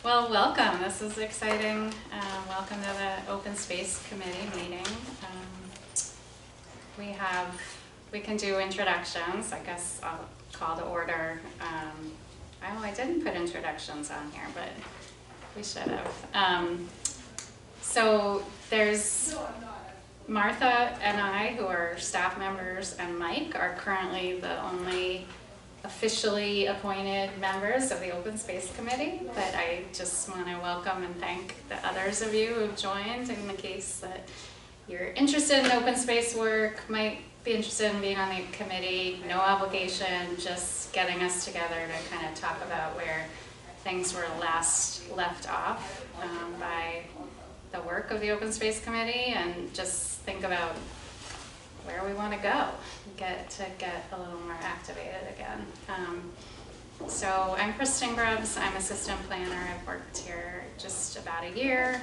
Well, welcome. This is exciting. Welcome to the Open Space Committee meeting. We can do introductions. I guess I'll call to order. I didn't put introductions on here, but we should have. So there's Martha and I, who are staff members, and Mike are currently the only officially appointed members of the Open Space Committee, but I just want to welcome and thank the others of you who've joined in the case that you're interested in open space work, might be interested in being on the committee. No obligation, just getting us together to kind of talk about where things were last left off by the work of the Open Space Committee, and just think about where we want to go, get a little more activated again. So I'm Kristen Grubbs. I'm assistant planner. I've worked here just about a year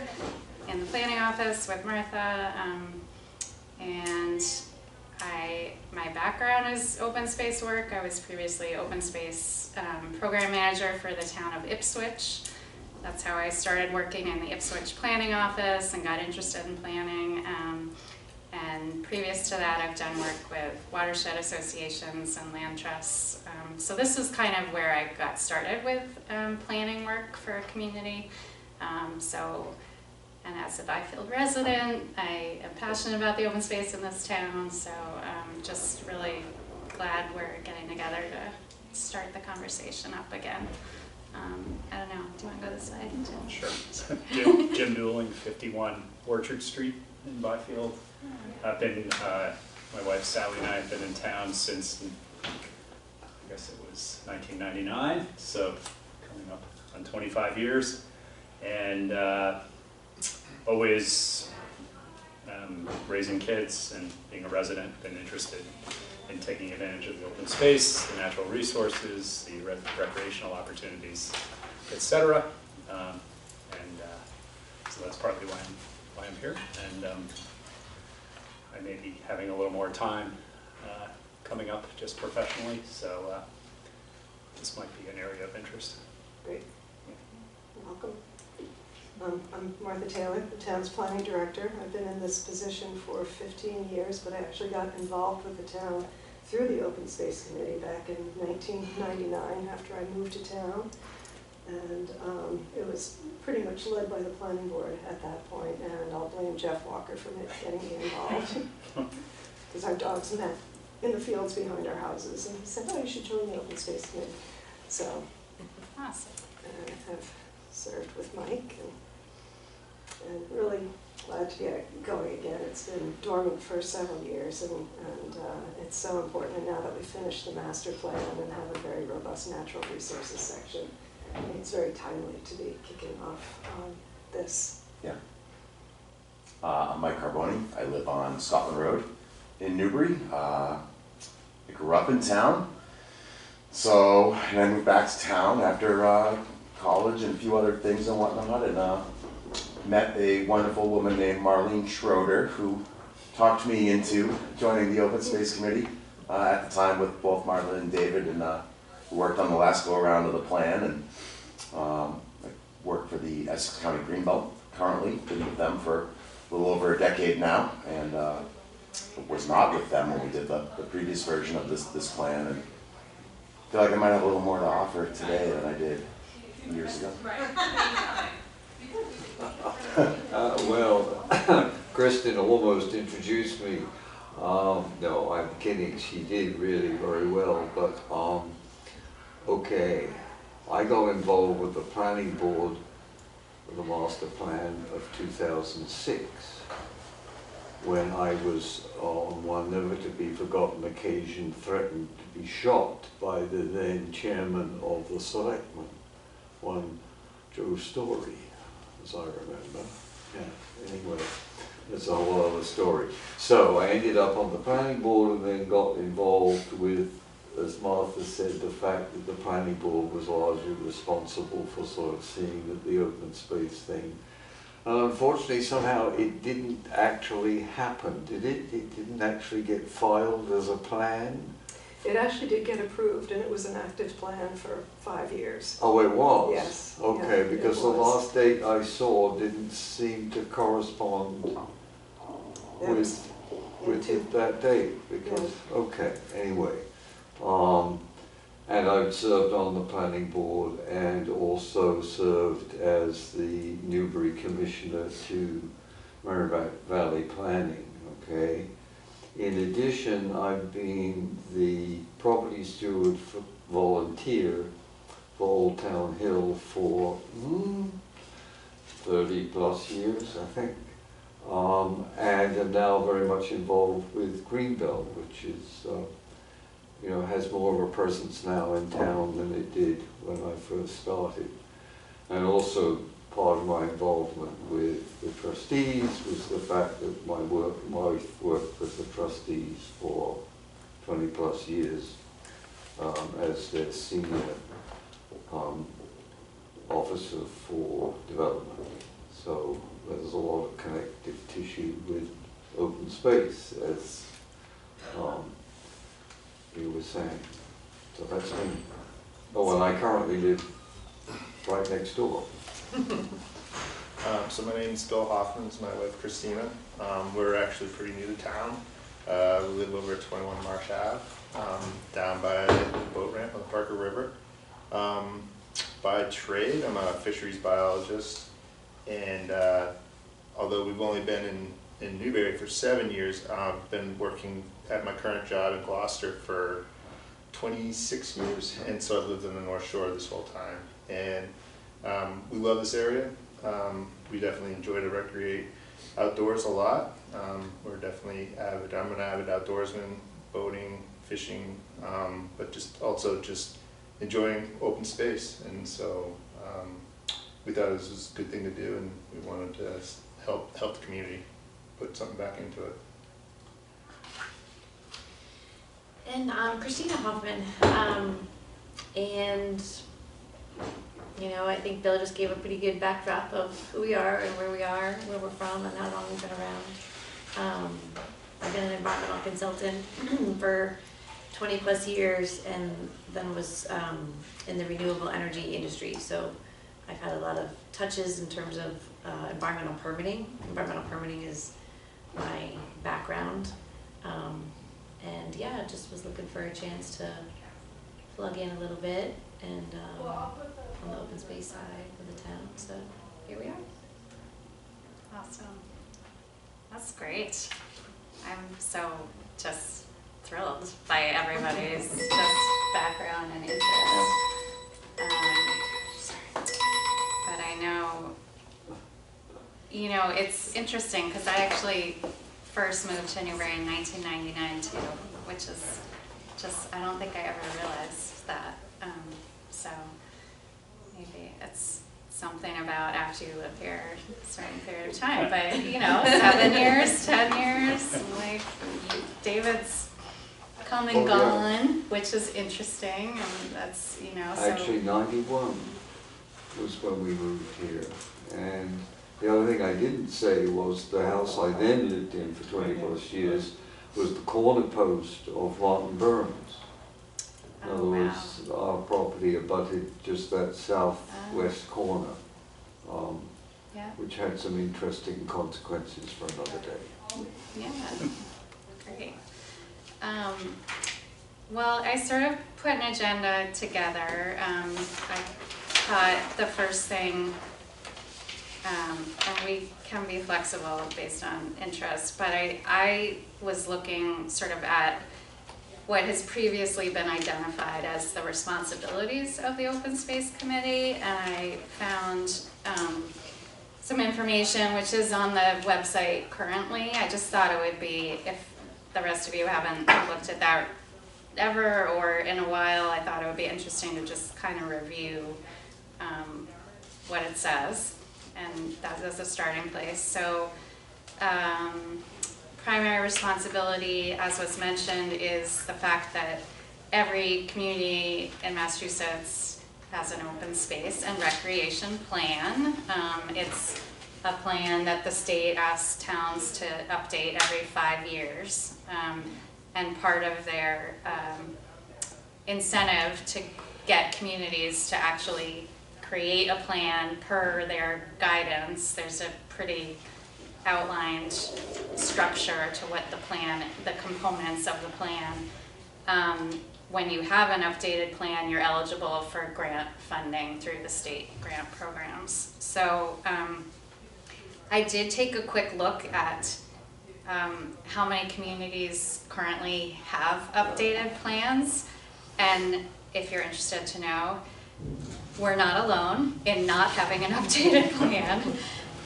in the planning office with Martha, and my background is open space work. I was previously open space program manager for the town of Ipswich. That's how I started working in the Ipswich planning office and got interested in planning. And previous to that, I've done work with watershed associations and land trusts. So this is kind of where I got started with planning work for a community. And as a Byfield resident, I am passionate about the open space in this town. So just really glad we're getting together to start the conversation up again. I don't know, do you want to go this way, Jim? Sure. Jim Newling, 51 Orchard Street in Byfield. I've been, my wife Sally and I have been in town since, I guess it was 1999, so coming up on 25 years. And always raising kids and being a resident, been interested in taking advantage of the open space, the natural resources, the recreational opportunities, etc. So that's partly why I'm here. And I may be having a little more time coming up just professionally, so this might be an area of interest. Great. Welcome. I'm Martha Taylor, the town's planning director. I've been in this position for 15 years, but I actually got involved with the town through the Open Space Committee back in 1999 after I moved to town. And it was pretty much led by the planning board at that point, and I'll blame Jeff Walker for getting me involved. Because our dogs met in the fields behind our houses, and he said, oh, you should join the Open Space Committee. So, Awesome. I've served with Mike, and really glad to get going again. It's been dormant for several years, and it's so important. And now that we've finished the master plan and have a very robust natural resources section, I think it's very timely to be kicking off this. Yeah. I'm Mike Carboni. I live on Scotland Road in Newbury. I grew up in town, and I moved back to town after college and a few other things and whatnot, and met a wonderful woman named Marlene Schroeder, who talked me into joining the Open Space Committee at the time with both Marlene and David, and worked on the last go around of the plan, and I work for the Essex County Greenbelt currently, been with them for a little over a decade now, and was not with them when we did the previous version of this plan, and feel like I might have a little more to offer today than I did years ago. Well, Kristen almost introduced me. No, I'm kidding. She did really very well, but okay. I got involved with the planning board of the master plan of 2006 when I was on one never to be forgotten occasion threatened to be shot by the then chairman of the selectmen, one Joe Story, as I remember. Yeah, anyway, that's a whole other story. So I ended up on the planning board and then got involved with, as Martha said, the fact that the planning board was largely responsible for sort of seeing that the open space thing. And unfortunately, somehow it didn't actually happen, did it? It didn't actually get filed as a plan It actually did get approved, and it was an active plan for 5 years. Oh, it was? Yes, Okay, yeah, because it the was. last date I saw didn't seem to correspond It was with into- that date, because, okay, anyway. And I've served on the planning board and also served as the Newbury Commissioner to Merrimack Valley Planning, okay? In addition, I've been the property steward volunteer for Old Town Hill for 30 plus years, I think. And am now very much involved with Greenbelt, which is, you know, has more of a presence now in town than it did when I first started. And also part of my involvement with the trustees was the fact that my wife worked with the trustees for 20 plus years as their senior officer for development. So there's a lot of connective tissue with open space, as you were saying. So that's me. Oh, and I currently live right next door. So my name's Bill Hoffman, this is my wife Christina. We're actually pretty new to town. We live over at 21 Marsh Ave, down by the boat ramp on the Parker River. By trade, I'm a fisheries biologist, and although we've only been in Newbury for 7 years, I've been working at my current job in Gloucester for 26 years, and so I've lived in the North Shore this whole time. And we love this area. We definitely enjoy to recreate outdoors a lot. We're definitely avid. I'm an avid outdoorsman, boating, fishing, but just enjoying open space. And so we thought this was a good thing to do, and we wanted to help the community put something back into it. And Christina Hoffman, and you know, I think Bill just gave a pretty good backdrop of who we are and where we are, where we're from, and how long we've been around. I've been an environmental consultant for 20 plus years, and then was in the renewable energy industry. So I've had a lot of touches in terms of environmental permitting. Environmental permitting is my background. And yeah, just was looking for a chance to plug in a little bit and on the open space side of the town. So here we are. Awesome. That's great. I'm so just thrilled by everybody's just background and interest. But I know, you know, it's interesting because I actually first moved to Newbury in 1999 too, which is just, I don't think I ever realized that. So maybe it's something about after you live here a certain period of time, but you know, 7 years, 10 years, like David's come and gone, which is interesting, and that's, you know, so. Actually, 91 was when we moved here. And the other thing I didn't say was the house I then lived in for 20 plus years was the corner post of Martin Burns. In other words, our property abutted just that southwest corner, Yeah. which had some interesting consequences for another day. Yeah, great. Well, I sort of put an agenda together. I thought the first thing, and we can be flexible based on interest, but I was looking sort of at what has previously been identified as the responsibilities of the Open Space Committee, and I found some information which is on the website currently. I just thought it would be, if the rest of you haven't looked at that ever or in a while, I thought it would be interesting to just kind of review what it says, and that is a starting place. So primary responsibility, as was mentioned, is the fact that every community in Massachusetts has an open space and recreation plan. It's a plan that the state asks towns to update every 5 years. And part of their incentive to get communities to actually create a plan per their guidance. There's a pretty outlined structure to what the plan, the components of the plan. When you have an updated plan, you're eligible for grant funding through the state grant programs. So I did take a quick look at how many communities currently have updated plans, and if you're interested to know, we're not alone in not having an updated plan.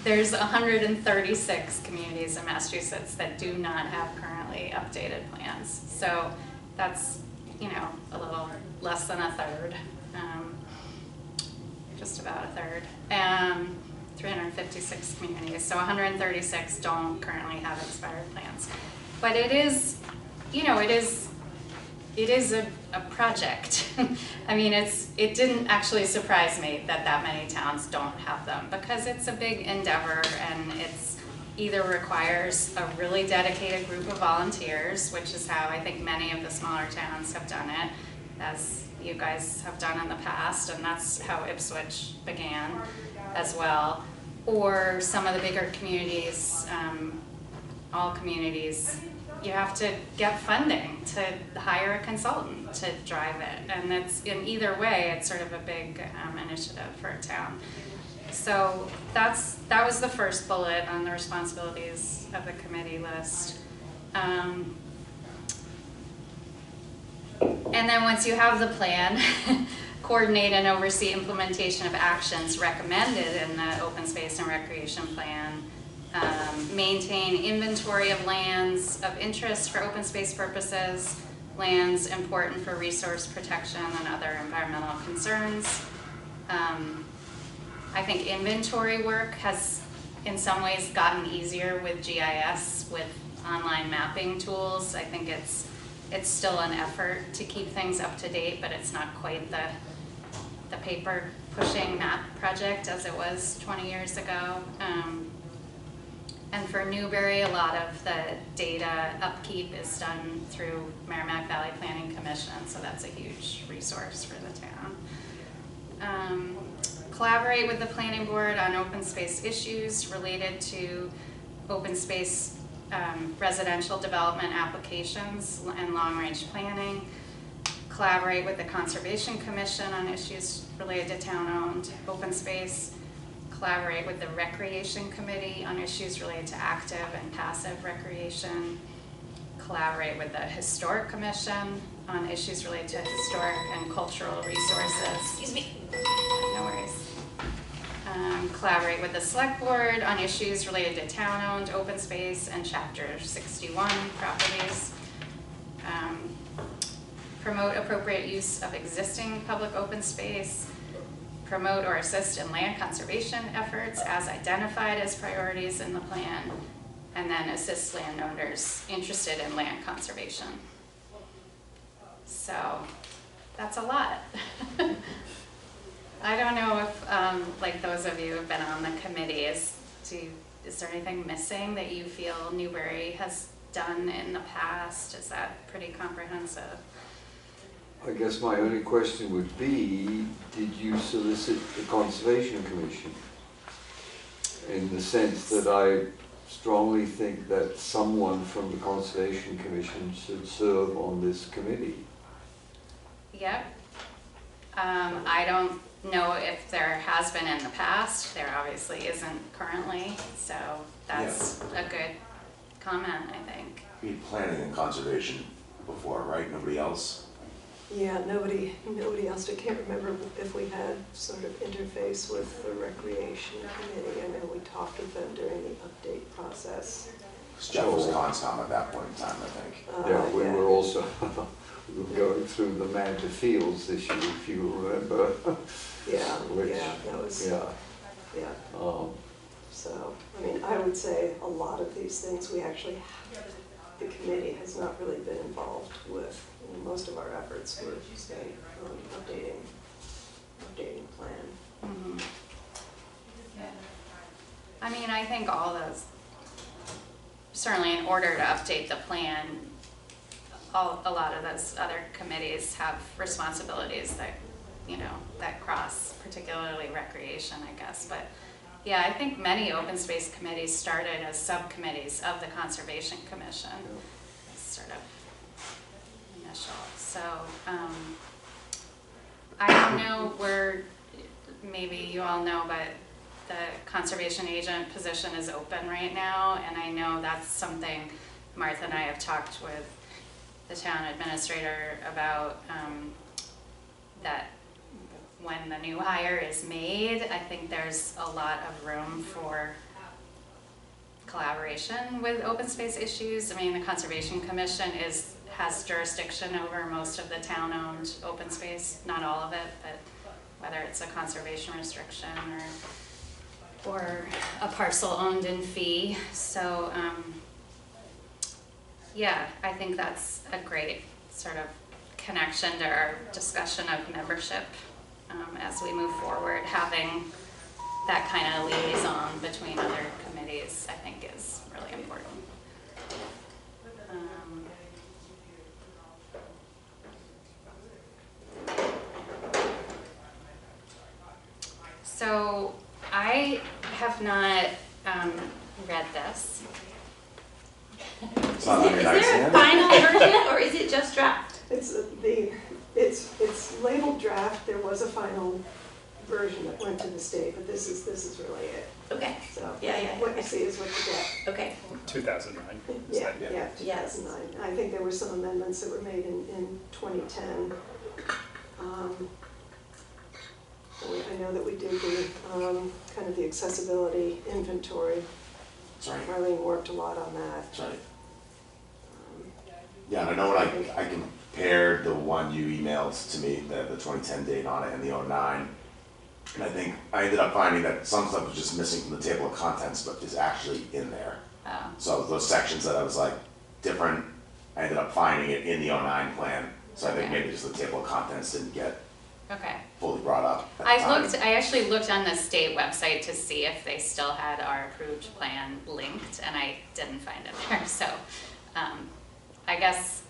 There's 136 communities in Massachusetts that do not have currently updated plans. So that's, you know, a little less than a third, just about a third. 356 communities, so 136 don't currently have expired plans. But it is, you know, it is a project. I mean, it didn't actually surprise me that many towns don't have them, because it's a big endeavor, and it's either requires a really dedicated group of volunteers, which is how I think many of the smaller towns have done it, as you guys have done in the past, and that's how Ipswich began as well. Or some of the bigger communities, all communities, you have to get funding to hire a consultant to drive it. And it's, in either way, it's sort of a big initiative for a town. So that was the first bullet on the responsibilities of the committee list. And then once you have the plan, coordinate and oversee implementation of actions recommended in the open space and recreation plan. Maintain inventory of lands of interest for open space purposes, lands important for resource protection and other environmental concerns. I think inventory work has in some ways gotten easier with GIS, with online mapping tools. I think it's still an effort to keep things up to date, but it's not quite the paper pushing map project as it was 20 years ago. And for Newbury, a lot of the data upkeep is done through Merrimack Valley Planning Commission, so that's a huge resource for the town. Collaborate with the planning board on open space issues related to open space residential development applications and long-range planning. Collaborate with the Conservation Commission on issues related to town-owned open space. Collaborate with the Recreation Committee on issues related to active and passive recreation. Collaborate with the Historic Commission on issues related to historic and cultural resources. Excuse me. No worries. Collaborate with the Select Board on issues related to town-owned open space and Chapter 61 properties. Promote appropriate use of existing public open space. Promote or assist in land conservation efforts as identified as priorities in the plan, and then assist landowners interested in land conservation. So that's a lot. I don't know if, like those of you who have been on the committee, is there anything missing that you feel Newbury has done in the past? Is that pretty comprehensive? I guess my only question would be, did you solicit the Conservation Commission? In the sense that I strongly think that someone from the Conservation Commission should serve on this committee. Yep. I don't know if there has been in the past. There obviously isn't currently, so that's a good comment, I think. We had planning and conservation before, right? Nobody else? Yeah, nobody else. I can't remember if we had sort of interface with the Recreation Committee. I know we talked with them during the update process. Jeff was constant at that point in time, I think. Yeah, we were also we were going through the Manta Fields issue, if you remember. Yeah, Which, yeah, that was, yeah. So, I mean, I would say a lot of these things we actually, the committee has not really been involved with. Most of our efforts were spent on updating the plan. Mm-hmm. Yeah. I mean, I think all those, certainly in order to update the plan, a lot of those other committees have responsibilities that, that cross, particularly recreation, I guess. But yeah, I think many open space committees started as subcommittees of the Conservation Commission. It's sort of initial. So I don't know where, maybe you all know, but the conservation agent position is open right now, and I know that's something Martha and I have talked with the town administrator about, that when the new hire is made, I think there's a lot of room for collaboration with open space issues. I mean, the Conservation Commission has jurisdiction over most of the town-owned open space, not all of it, but whether it's a conservation restriction or a parcel owned in fee. So yeah, I think that's a great sort of connection to our discussion of membership as we move forward. Having that kind of liaison between other committees, I think, is really important. So I have not read this. It's not on your Is there a nightstand? final version or is it just draft? It's labeled draft. There was a final version that went to the state, but this is really it. Okay, So Yeah. what you see is what you get. okay. 2009. is Yeah, that- yeah, Yes. 2009. I think there were some amendments that were made in 2010. I know that we did the kind of the accessibility inventory. That's right, Marlene worked a lot on that. that's right. Yeah, and I know when I compared the one you emailed to me, the 2010 date on it and the 09, and I think I ended up finding that some stuff was just missing from the table of contents, but is actually in there. Oh, So those sections that I was like, different, I ended up finding it in the 09 plan, so I think Okay. maybe just the table of contents didn't get okay. fully brought up at the time. I actually looked on the state website to see if they still had our approved plan linked, and I didn't find it there. So I guess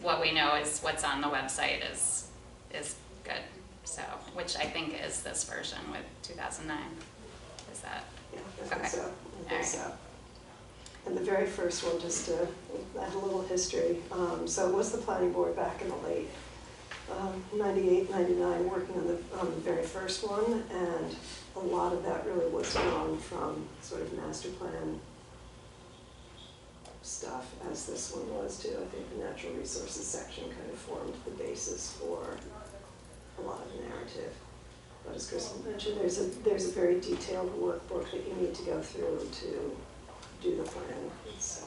what we know is what's on the website is good. So, which I think is this version with 2009. Is that? Yeah, I think Okay. so. I think Alright. so. And the very first one, just to add a little history, so it was the planning board back in the late 98, 99, working on the very first one, and a lot of that really was drawn from sort of master plan stuff, as this one was too. I think the natural resources section kind of formed the basis for a lot of the narrative. But as Kristen mentioned, there's a very detailed workbook that you need to go through to do the plan. It's,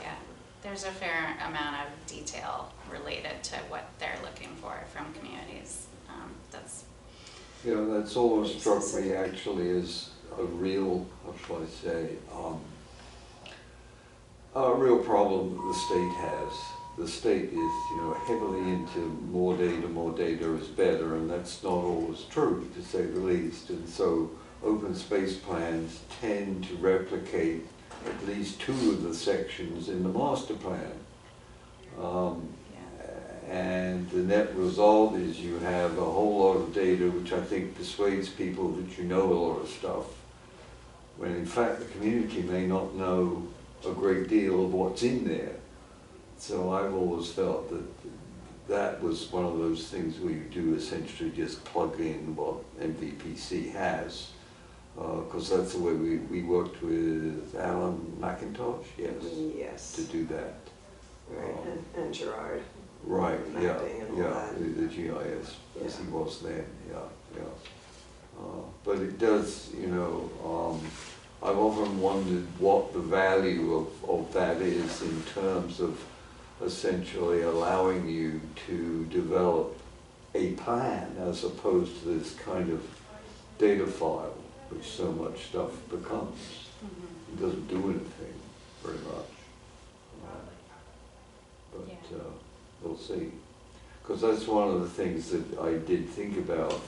Yeah, there's a fair amount of detail related to what they're looking for from communities. That's Yeah, that's always struck me actually as a real, how shall I say, a real problem that the state has. The state is, heavily into more data is better, and that's not always true, to say the least. And so open space plans tend to replicate at least two of the sections in the master plan. And the net result is you have a whole lot of data, which I think persuades people that you know a lot of stuff, when in fact the community may not know a great deal of what's in there. So I've always felt that that was one of those things where you do essentially just plug in what MVPC has, because that's the way we worked with Alan McIntosh, yes, to do that. right, and Gerard. Right, yeah, Mapping and all yeah, that. the GIS, as he Yeah. was then, yeah. But it does, I've often wondered what the value of that is in terms of essentially allowing you to develop a plan as opposed to this kind of data file, which so much stuff becomes. It doesn't do anything very much. But Yeah. we'll see. Because that's one of the things that I did think about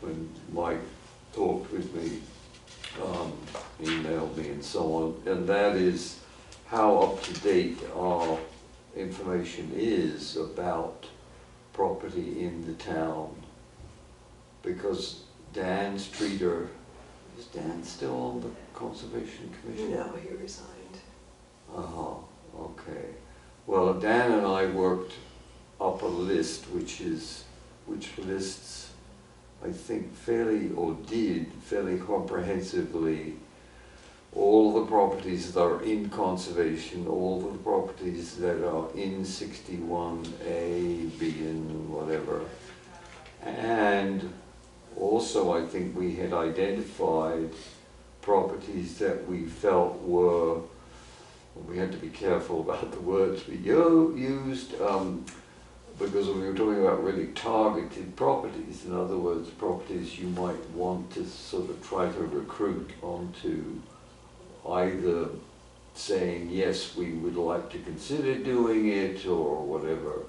when Mike talked with me, emailed me and so on, and that is how up to date our information is about property in the town. Because Dan Streeter, is Dan still on the Conservation Commission? No, he resigned. Uh-huh, okay. Well, Dan and I worked up a list which lists, I think fairly comprehensively all the properties that are in conservation, all the properties that are in 61A, B, and whatever. And also I think we had identified properties that we felt were, we had to be careful about the words we used, because we were talking about really targeted properties. In other words, properties you might want to sort of try to recruit onto either saying, yes, we would like to consider doing it, or whatever.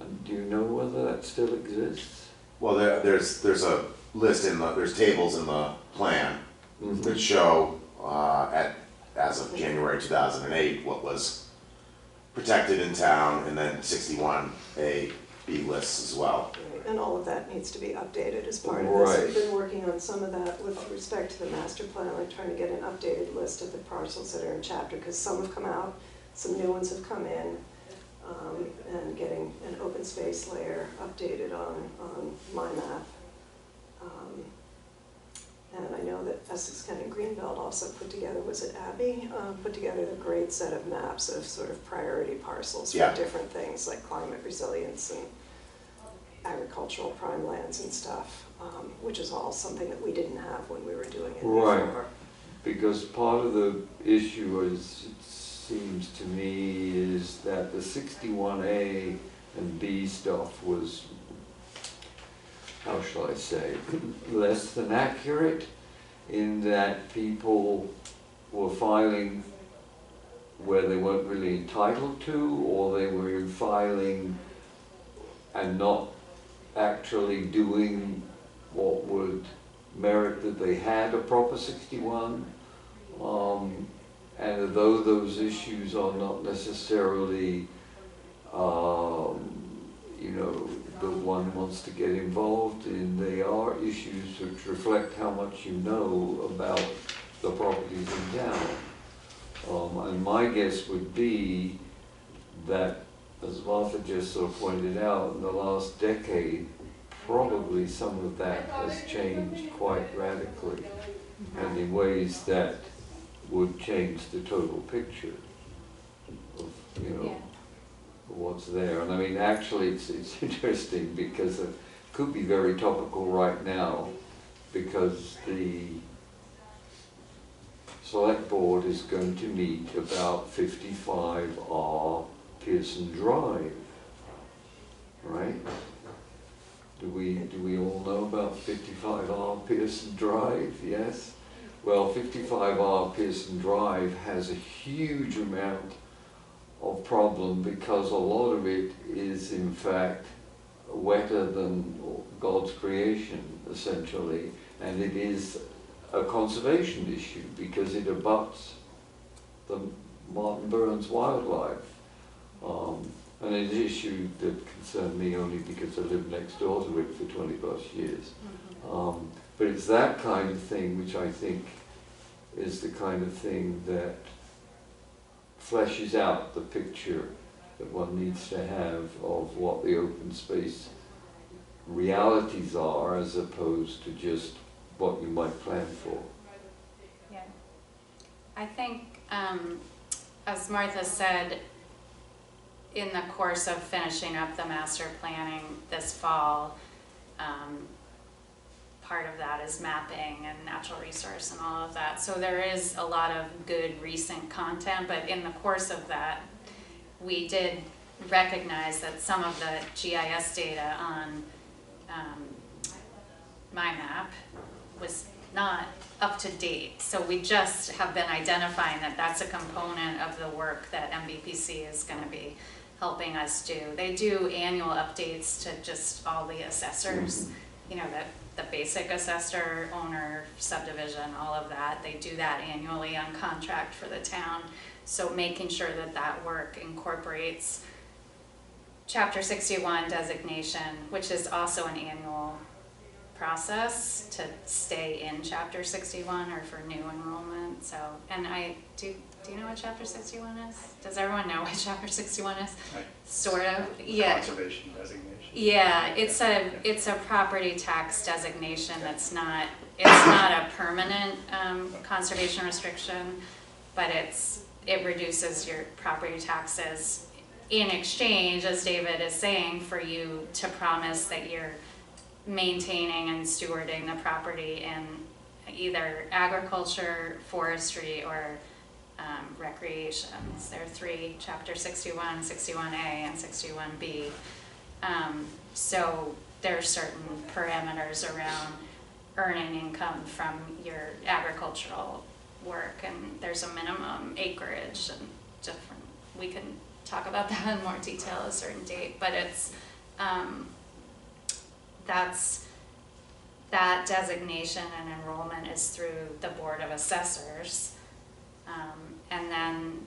And do you know whether that still exists? Well, there's a list there's tables in the plan that show as of January 2008 what was protected in town, and then 61A, B lists as well. Right, and all of that needs to be updated as part of Right. this. We've been working on some of that with respect to the master plan, like trying to get an updated list of the parcels that are in chapter, because some have come out, some new ones have come in, and getting an open space layer updated on my map. And I know that Essex County Greenbelt also put together, was it Abby? Put together a great set of maps of sort of priority parcels for Yeah. different things like climate resilience and agricultural prime lands and stuff, which is all something that we didn't have when we were doing it Right. before. Because part of the issue is, it seems to me, is that the 61A and B stuff was, how shall I say, less than accurate, in that people were filing where they weren't really entitled to, or they were filing and not actually doing what would merit that they had a proper 61. And though those issues are not necessarily, you know, the one wants to get involved in, they are issues which reflect how much you know about the properties in town. And my guess would be that, as Martha just sort of pointed out, in the last decade, probably some of that has changed quite radically, and in ways that would change the total picture of, you know, what's there. And I mean, actually, it's interesting because it could be very topical right now, because the select board is going to meet about 55R Pearson Drive, right? Do we all know about 55R Pearson Drive? Yes? Well, 55R Pearson Drive has a huge amount of problem because a lot of it is in fact wetter than God's creation, essentially, and it is a conservation issue because it abuts the Martin Burns wildlife. And it's an issue that concerned me only because I lived next door to it for 20 plus years. But it's that kind of thing which I think is the kind of thing that fleshes out the picture that one needs to have of what the open space realities are, as opposed to just what you might plan for. Yeah. I think, as Martha said, in the course of finishing up the master planning this fall, part of that is mapping and natural resource and all of that. So there is a lot of good recent content, but in the course of that, we did recognize that some of the GIS data on my map was not up to date. So we just have been identifying that that's a component of the work that MVPC is going to be helping us do. They do annual updates to just all the assessors, you know, that the basic assessor, owner, subdivision, all of that. They do that annually on contract for the town. So making sure that that work incorporates Chapter 61 designation, which is also an annual process to stay in Chapter 61 or for new enrollment. So, and do you know what Chapter 61 is? Does everyone know what Chapter 61 is? Right. Sort of, yeah. Conservation designation. Yeah, it's a property tax designation that's not, it's not a permanent conservation restriction, but it reduces your property taxes in exchange, as David is saying, for you to promise that you're maintaining and stewarding the property in either agriculture, forestry, or recreations. There are three, Chapter 61, 61A, and 61B. So there are certain parameters around earning income from your agricultural work, and there's a minimum acreage and different, we can talk about that in more detail at a certain date, but it's, that designation and enrollment is through the Board of Assessors. And then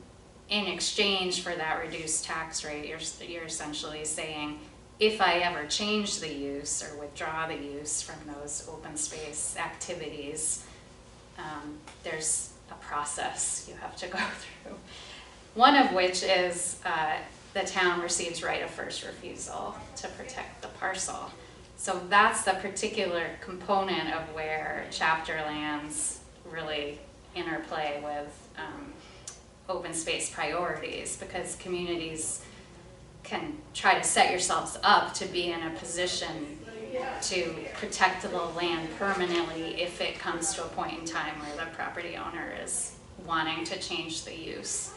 in exchange for that reduced tax rate, you're essentially saying, if I ever change the use or withdraw the use from those open space activities, there's a process you have to go through. One of which is the town receives right of first refusal to protect the parcel. So that's the particular component of where chapter lands really interplay with open space priorities, because communities can try to set yourselves up to be in a position to protect the land permanently if it comes to a point in time where the property owner is wanting to change the use.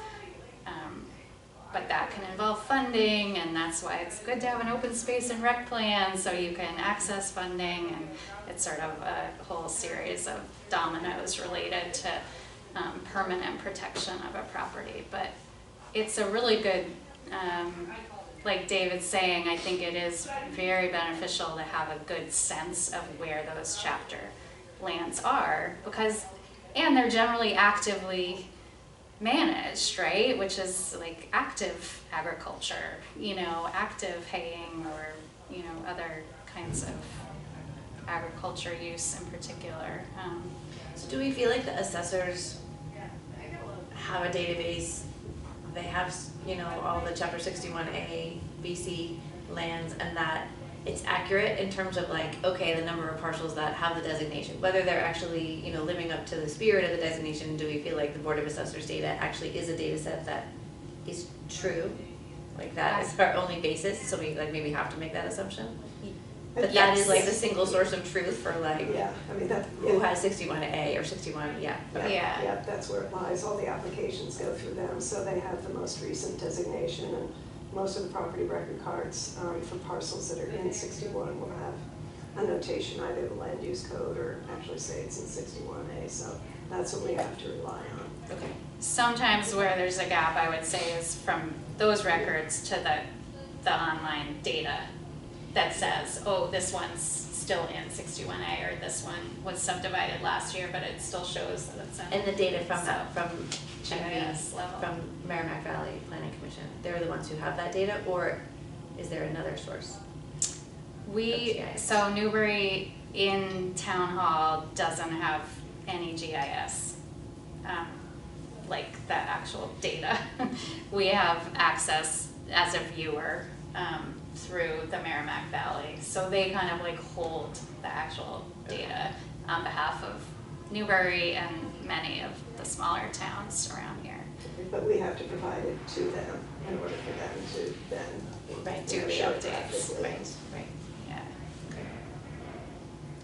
But that can involve funding, and that's why it's good to have an open space and rec plan so you can access funding, and it's sort of a whole series of dominoes related to permanent protection of a property. But it's a really good, like David's saying, I think it is very beneficial to have a good sense of where those chapter lands are, because, and they're generally actively managed, right? Which is like active agriculture, active haying, or, other kinds of agriculture use in particular. So do we feel like the assessors have a database, they have, all the Chapter 61A, BC lands, and that it's accurate in terms of like, okay, the number of parcels that have the designation, whether they're actually, living up to the spirit of the designation? Do we feel like the Board of Assessors data actually is a data set that is true? Like that is our only basis, so we like maybe have to make that assumption? But that is like the single source of truth for like, Yeah, I mean, that. who has 61A or 61, yeah. Yeah. That's where it lies. All the applications go through them, so they have the most recent designation, and most of the property record cards for parcels that are in 61 will have a notation, either the land use code or actually say it's in 61A, so that's what we have to rely on. Okay. Sometimes where there's a gap, I would say, is from those records to the online data that says, oh, this one's still in 61A, or this one was subdivided last year, but it still shows that it's in. And the data from So, that, from GIS GIS, level. from Merrimack Valley Planning Commission, they're the ones who have that data, or is there another source? So Newbury in Town Hall doesn't have any GIS, like the actual data. We have access as a viewer through the Merrimack Valley. So they kind of like hold the actual data on behalf of Newbury and many of the smaller towns around here. But we have to provide it to them in order for them to then Right, do the show it updates. graphically. Right. Yeah.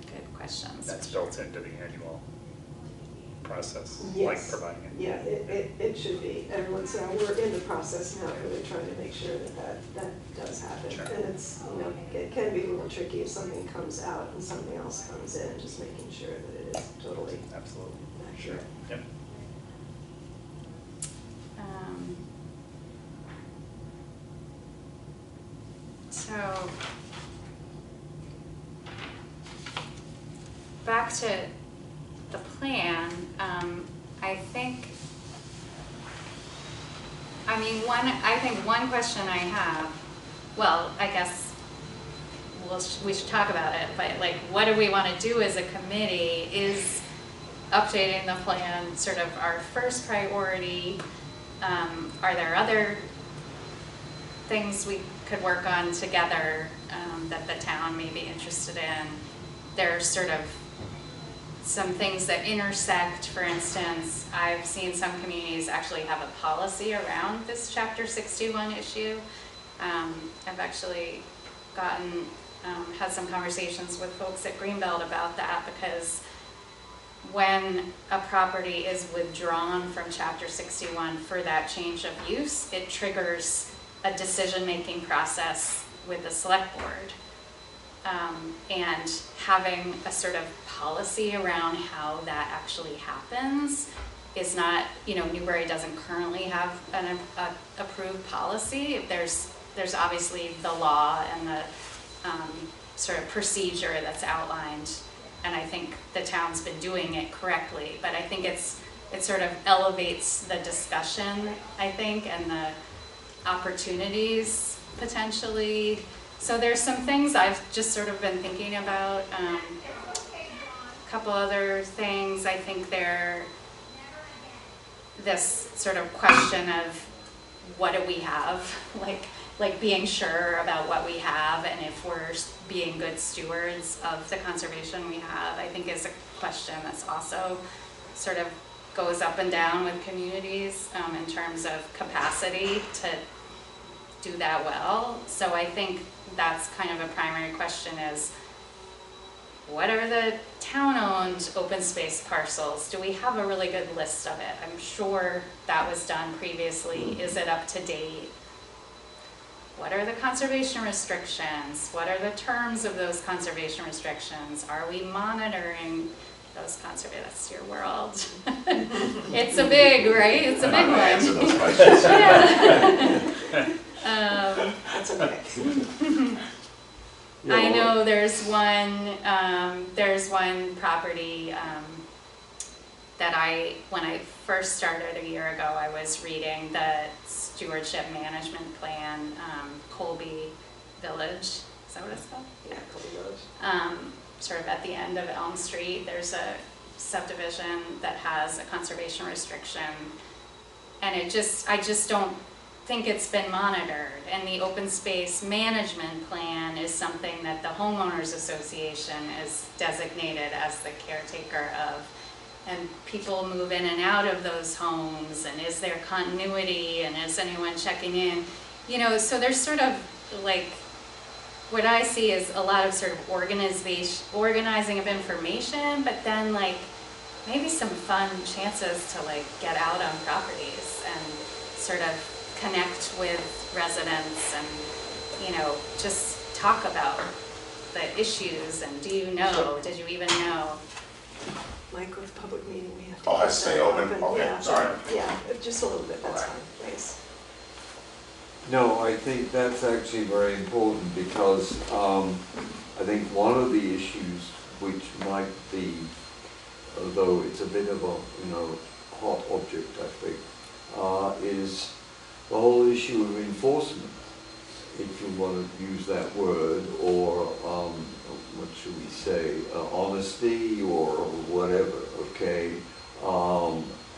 Good questions. That's built into the annual process, like Yes. providing it. Yeah, it should be. Everyone's, we're in the process now, really trying to make sure that does happen. Sure. And it's, it can be a little tricky if something comes out and something else comes in, just making sure that it is totally Absolutely. accurate. Yep. So back to the plan, I think, I think one question I have, well, I guess we should talk about it, but like, what do we want to do as a committee? Is updating the plan sort of our first priority? Are there other things we could work on together that the town may be interested in? There's sort of some things that intersect. For instance, I've seen some communities actually have a policy around this Chapter 61 issue. I've actually had some conversations with folks at Greenbelt about that, because when a property is withdrawn from Chapter 61 for that change of use, it triggers a decision-making process with the select board. And having a sort of policy around how that actually happens is not, Newbury doesn't currently have an approved policy. There's obviously the law and the sort of procedure that's outlined, and I think the town's been doing it correctly, but I think it sort of elevates the discussion, I think, and the opportunities potentially. So there's some things I've just sort of been thinking about. A couple other things, I think this sort of question of what do we have, like being sure about what we have and if we're being good stewards of the conservation we have, I think is a question that's also sort of goes up and down with communities in terms of capacity to do that well. So I think that's kind of a primary question, is what are the town-owned open space parcels? Do we have a really good list of it? I'm sure that was done previously. Is it up to date? What are the conservation restrictions? What are the terms of those conservation restrictions? Are we monitoring those conservation? That's your world. It's a big, right? It's a big one. Answer those questions. Yeah. That's a mix. I know there's one property that when I first started a year ago, I was reading the stewardship management plan, Colby Village. Is that what it's called? Yeah, Colby Village. Sort of at the end of Elm Street, there's a subdivision that has a conservation restriction, and I just don't think it's been monitored. And the open space management plan is something that the homeowners association is designated as the caretaker of, and people move in and out of those homes, and is there continuity, and is anyone checking in, so there's sort of like, what I see is a lot of sort of organizing of information, but then like maybe some fun chances to like get out on properties and sort of connect with residents and, just talk about the issues and did you even know? Mike, with public meeting, we have to. Oh, I stay open? Okay, Yeah, sorry. Yeah, just a little bit, that's Okay. fine, please. No, I think that's actually very important, because I think one of the issues which might be, although it's a bit of a hot object, I think, is the whole issue of enforcement, if you want to use that word, or what should we say, honesty or whatever, okay?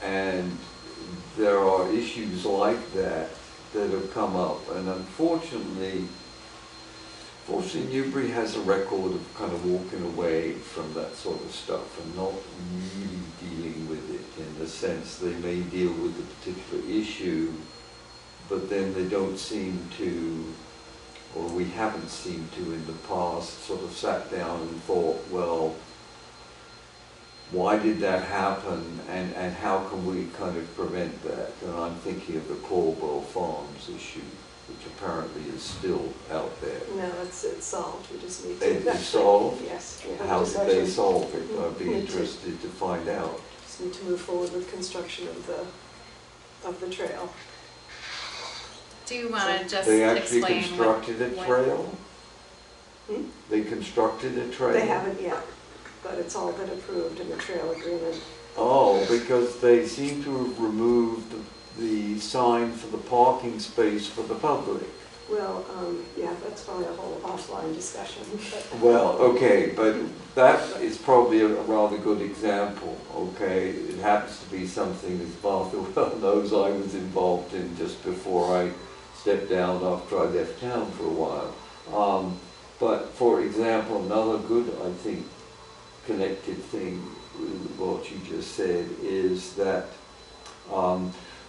And there are issues like that have come up, and unfortunately, Newbury has a record of kind of walking away from that sort of stuff and not really dealing with it, in the sense they may deal with a particular issue, but then they don't seem to, or we haven't seemed to in the past, sort of sat down and thought, well, why did that happen, and how can we kind of prevent that? And I'm thinking of the Caldwell Farms issue, which apparently is still out there. No, it's solved, we just need to. It's solved? Yes. we have How did they discussion. solve it? I'd be Need to- interested to find out. Just need to move forward with construction of the trail. Do you want to just They actually explain constructed a what- trail? Hmm? They constructed a trail? They haven't yet. but it's all been approved in the trail agreement. Oh, because they seem to have removed the sign for the parking space for the public. Well, yeah, that's probably a whole offline discussion, but. Well, okay, but that is probably a rather good example, okay? It happens to be something as Martha well knows I was involved in just before I stepped down after I left town for a while. But for example, another good, I think, connected thing with what you just said is that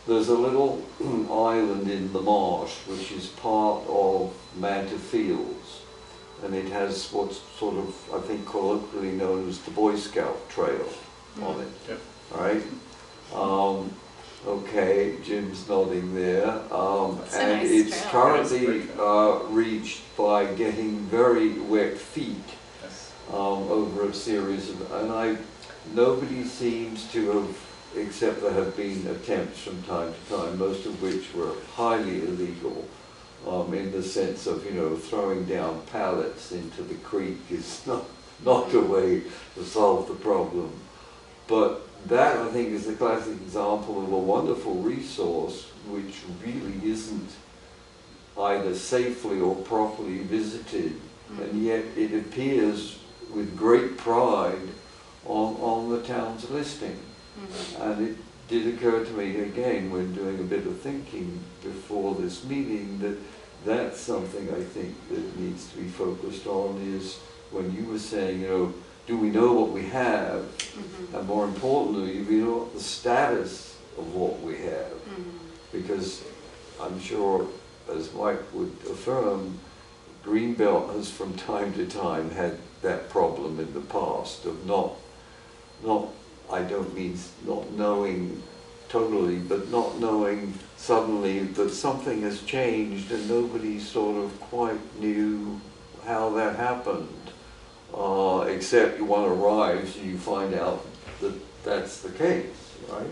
there's a little island in the marsh which is part of Manta Fields, and it has what's sort of, I think, colloquially known as the Boy Scout Trail on it, Yep. right? Okay, Jim's nodding there, It's a and nice it's trail. currently reached by getting very wet feet Yes. over a series of, and nobody seems to have, except there have been attempts from time to time, most of which were highly illegal, in the sense of, you know, throwing down pallets into the creek is not a way to solve the problem. But that, I think, is a classic example of a wonderful resource which really isn't either safely or properly visited, and yet it appears with great pride on the town's listing. And it did occur to me again when doing a bit of thinking before this meeting that that's something I think that needs to be focused on, is when you were saying, you know, do we know what we have? And more importantly, do we know the status of what we have? Because I'm sure, as Mike would affirm, Greenbelt has from time to time had that problem in the past of not, I don't mean not knowing totally, but not knowing suddenly that something has changed and nobody sort of quite knew how that happened. Except one arrives and you find out that that's the case, right?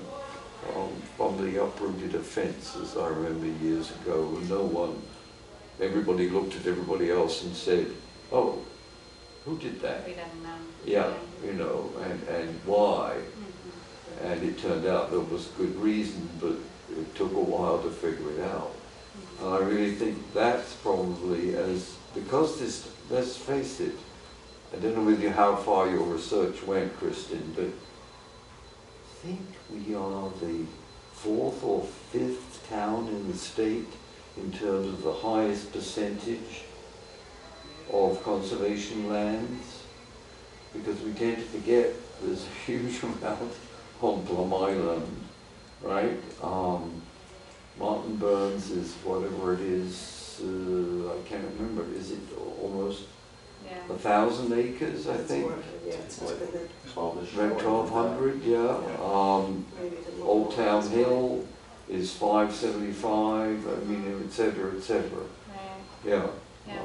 From the uprooted fence, as I remember years ago, and everybody looked at everybody else and said, oh, who did that? We didn't know. Yeah, you know, and why? And it turned out there was good reason, but it took a while to figure it out. And I really think that's probably because this, let's face it, I don't know with you how far your research went, Kristen, but I think we are the 4th or 5th town in the state in terms of the highest percentage of conservation lands, because we tend to forget there's a huge amount on Plum Island, right? Martin Burns is whatever it is, I can't remember, is it almost Yeah. 1,000 acres, I It's think? more, yeah, it's been there. 12-ish. Around 1,200, yeah. Maybe even more. Old Town Hill is 575, I mean, et cetera, et cetera. Right. Yeah. Yeah.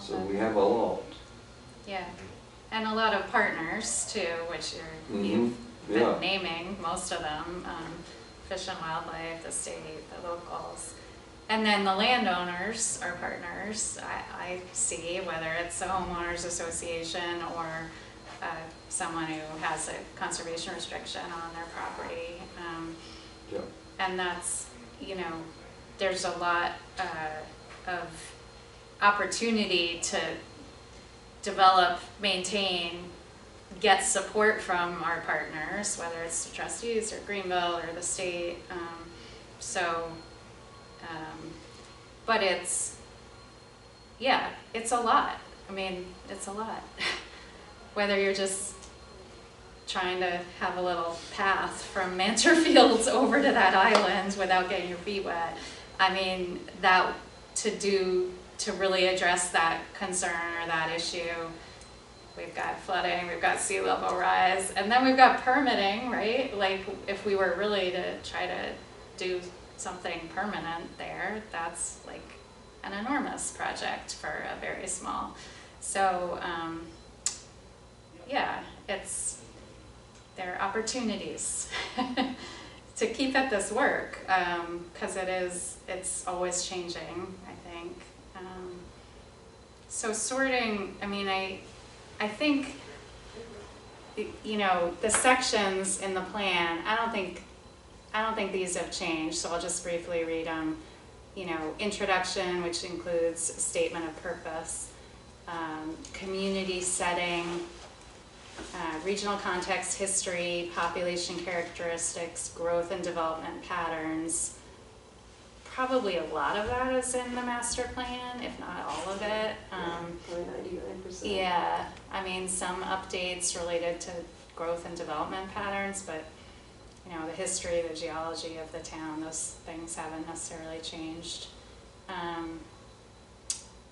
So we have a lot. Yeah. And a lot of partners too, which you've been Yeah. naming, most of them, Fish and Wildlife, the state, the locals. And then the landowners are partners, I see, whether it's a homeowners association or someone who has a conservation restriction on their property. Yeah. And that's, you know, there's a lot of opportunity to develop, maintain, get support from our partners, whether it's the trustees or Greenville or the state. But it's a lot. I mean, it's a lot. Whether you're just trying to have a little path from Mantor Fields over to that island without getting your feet wet. I mean, to really address that concern or that issue, we've got flooding, we've got sea level rise, and then we've got permitting, right? Like, if we were really to try to do something permanent there, that's like an enormous project for a very small. So, yeah, there are opportunities to keep at this work, because it's always changing, I think. So sorting, I mean, I think you know, the sections in the plan, I don't think these have changed, so I'll just briefly read them. You know, introduction, which includes statement of purpose, community setting, regional context, history, population characteristics, growth and development patterns. Probably a lot of that is in the master plan, if not all of it. Probably 99%. Yeah, I mean, some updates related to growth and development patterns, but you know, the history, the geology of the town, those things haven't necessarily changed.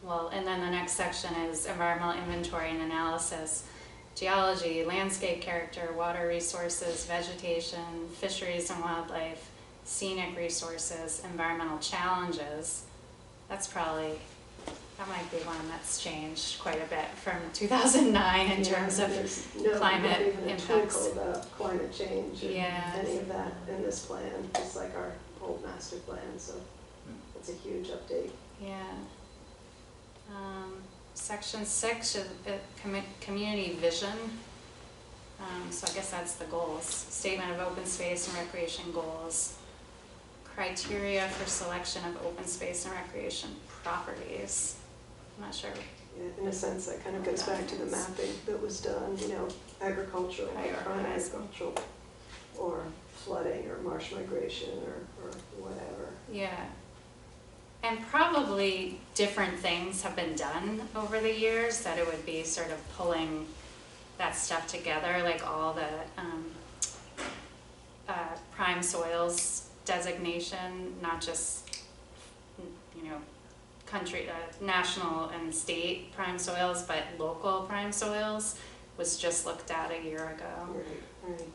Well, and then the next section is environmental inventory and analysis. Geology, landscape character, water resources, vegetation, fisheries and wildlife, scenic resources, environmental challenges. That might be one that's changed quite a bit from 2009 in terms of there's climate not even a impacts. twinkle about climate change and Yeah. any of that in this plan, just like our old master plan, so it's a huge update. Yeah. Section 6 is community vision. So I guess that's the goals. Statement of open space and recreation goals. Criteria for selection of open space and recreation properties. I'm not sure. Yeah, in a sense, that kind of goes back to the mapping that was done, you know, agricultural, Prioritized. agricultural, or flooding, or marsh migration, or whatever. Yeah. And probably different things have been done over the years that it would be sort of pulling that stuff together, like all the prime soils designation, not just, you know, country, national and state prime soils, but local prime soils was just looked at a year ago. Right.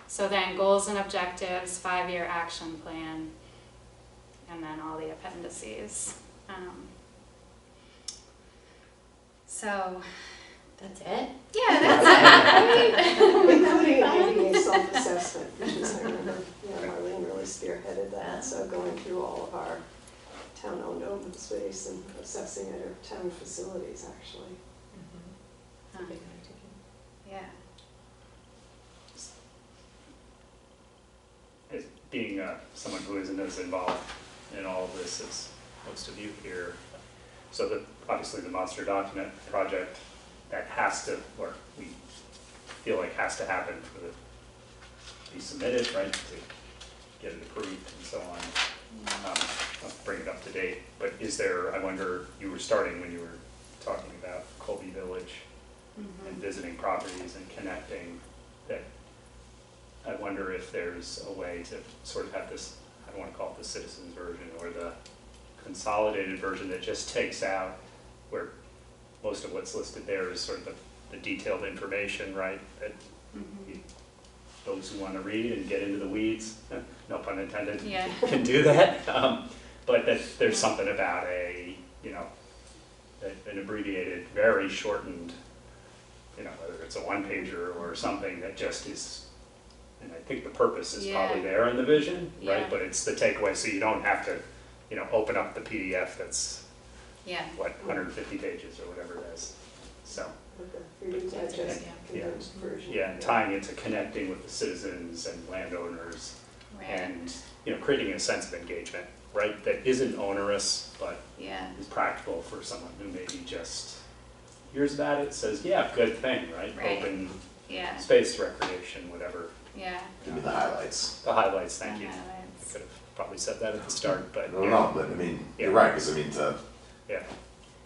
So then goals and objectives, 5-year action plan, and then all the appendices. So, That's it? yeah, that's it. Including an ADA self-assessment, which is, I remember, Marlene really spearheaded that, so going through all of our town-owned open space and assessing our town facilities, actually. Yeah. As being someone who isn't as involved in all of this as most of you here, so that obviously the monster document project, that has to, or we feel like has to happen for the, be submitted, right, to get it approved and so on. I'll bring it up to date, but is there, I wonder, you were starting when you were talking about Colby Village and visiting properties and connecting, that I wonder if there's a way to sort of have this, I don't want to call it the citizens version or the consolidated version that just takes out where most of what's listed there is sort of the detailed information, right? That those who want to read and get into the weeds, no pun intended, Yeah. can do that. But that there's something about a, you know, an abbreviated, very shortened, you know, whether it's a one-pager or something that just is, and I think the purpose is Yeah. probably there in the vision, right? Yeah. But it's the takeaway, so you don't have to, you know, open up the PDF that's, Yeah. what, 150 pages or whatever it is. So, With the Reader's That's Digest good, condensed version. yeah, and tying it to connecting with the citizens and landowners Right. and, you know, creating a sense of engagement, right? That isn't onerous, but Yeah. is practical for someone who maybe just hears about it, says, yeah, good thing, right? Right. Open Yeah. space, recreation, whatever. Yeah. Give me the highlights. The highlights, thank you. The I highlights. could have probably said that at the start, but. No, but I mean, Yeah. you're right, because I mean, to, Yeah,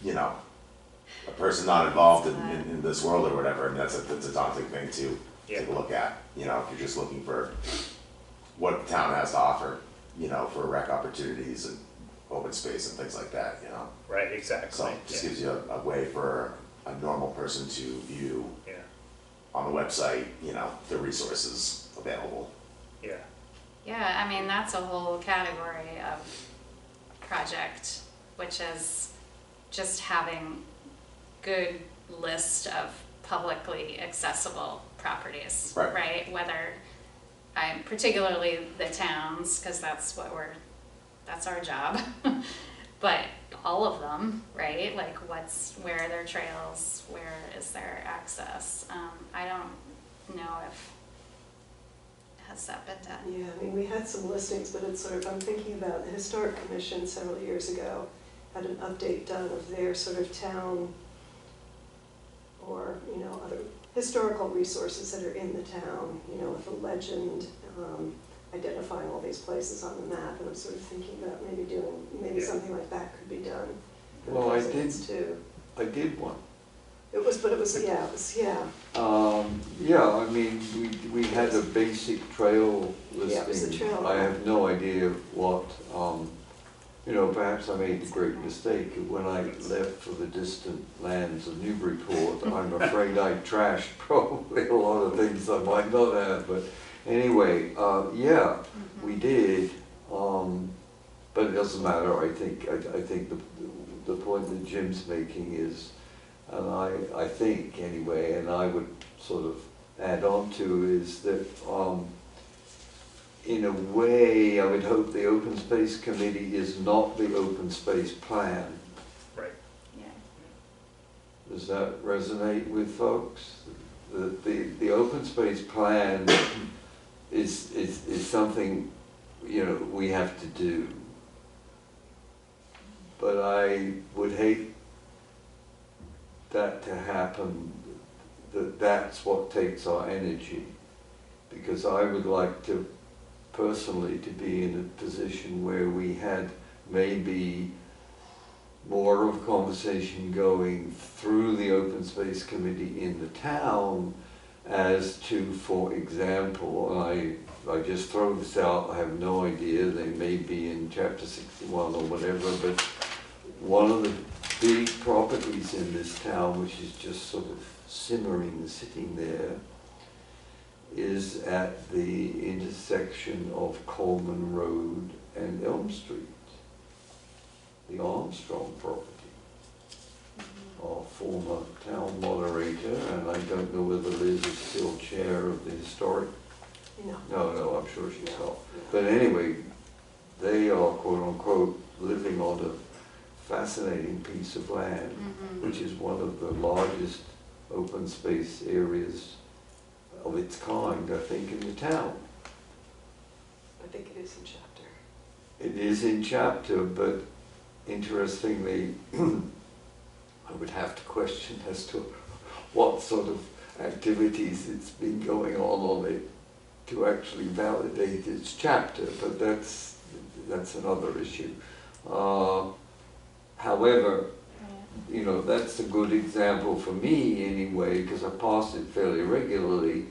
you know, a person not involved in this world or whatever, I mean, that's a daunting thing to Yeah. take a look at. You know, if you're just looking for what the town has to offer, you know, for rec opportunities and open space and things like that, you know. right, exactly. So it just Yeah. gives you a way for a normal person to view Yeah, on the website, you know, the resources available. yeah, Yeah, I mean, that's a whole category of project, which is just having good list of publicly accessible properties, Right. right? Whether, particularly the towns, because that's our job. but all of them, right? Like where are their trails, where is their access? I don't know if, has that been done? Yeah, I mean, we had some listings, but it's sort of, I'm thinking about the Historic Commission several years ago had an update done of their sort of town or, you know, other historical resources that are in the town, you know, with a legend, identifying all these places on the map, and I'm sort of thinking about maybe Yeah. something like that could be done. for Well, I residents too. did one. It was, yeah. Yeah, I mean, we had a basic trail listing. Yeah, it was the trail. I have no idea what, you know, perhaps I made the great mistake when I left for the distant lands of Newburyport. I'm afraid I trashed probably a lot of things I might not have, but anyway, yeah, we did. But it doesn't matter. I think the point that Jim's making is, and I think anyway, and I would sort of add on to, is that in a way, I would hope the Open Space Committee is not the Open Space Plan. Right. Yeah. Does that resonate with folks? The Open Space Plan is something, you know, we have to do. But I would hate that to happen, that's what takes our energy. Because I would like to, personally, to be in a position where we had maybe more of a conversation going through the Open Space Committee in the town as to, for example, and I just throw this out, I have no idea, they may be in Chapter 61 or whatever, but one of the big properties in this town, which is just sort of simmering, sitting there, is at the intersection of Coleman Road and Elm Street, the Armstrong property. Our former town moderator, and I don't know whether Liz is still chair of the historic. No, I'm sure she's not. But anyway, they are quote unquote living on a fascinating piece of land, which is one of the largest open space areas of its kind, I think, in the town. I think it is in chapter. It is in chapter, but interestingly, I would have to question as to what sort of activities it's been going on it to actually validate its chapter, but that's another issue. However, you know, that's a good example for me anyway, because I pass it fairly regularly,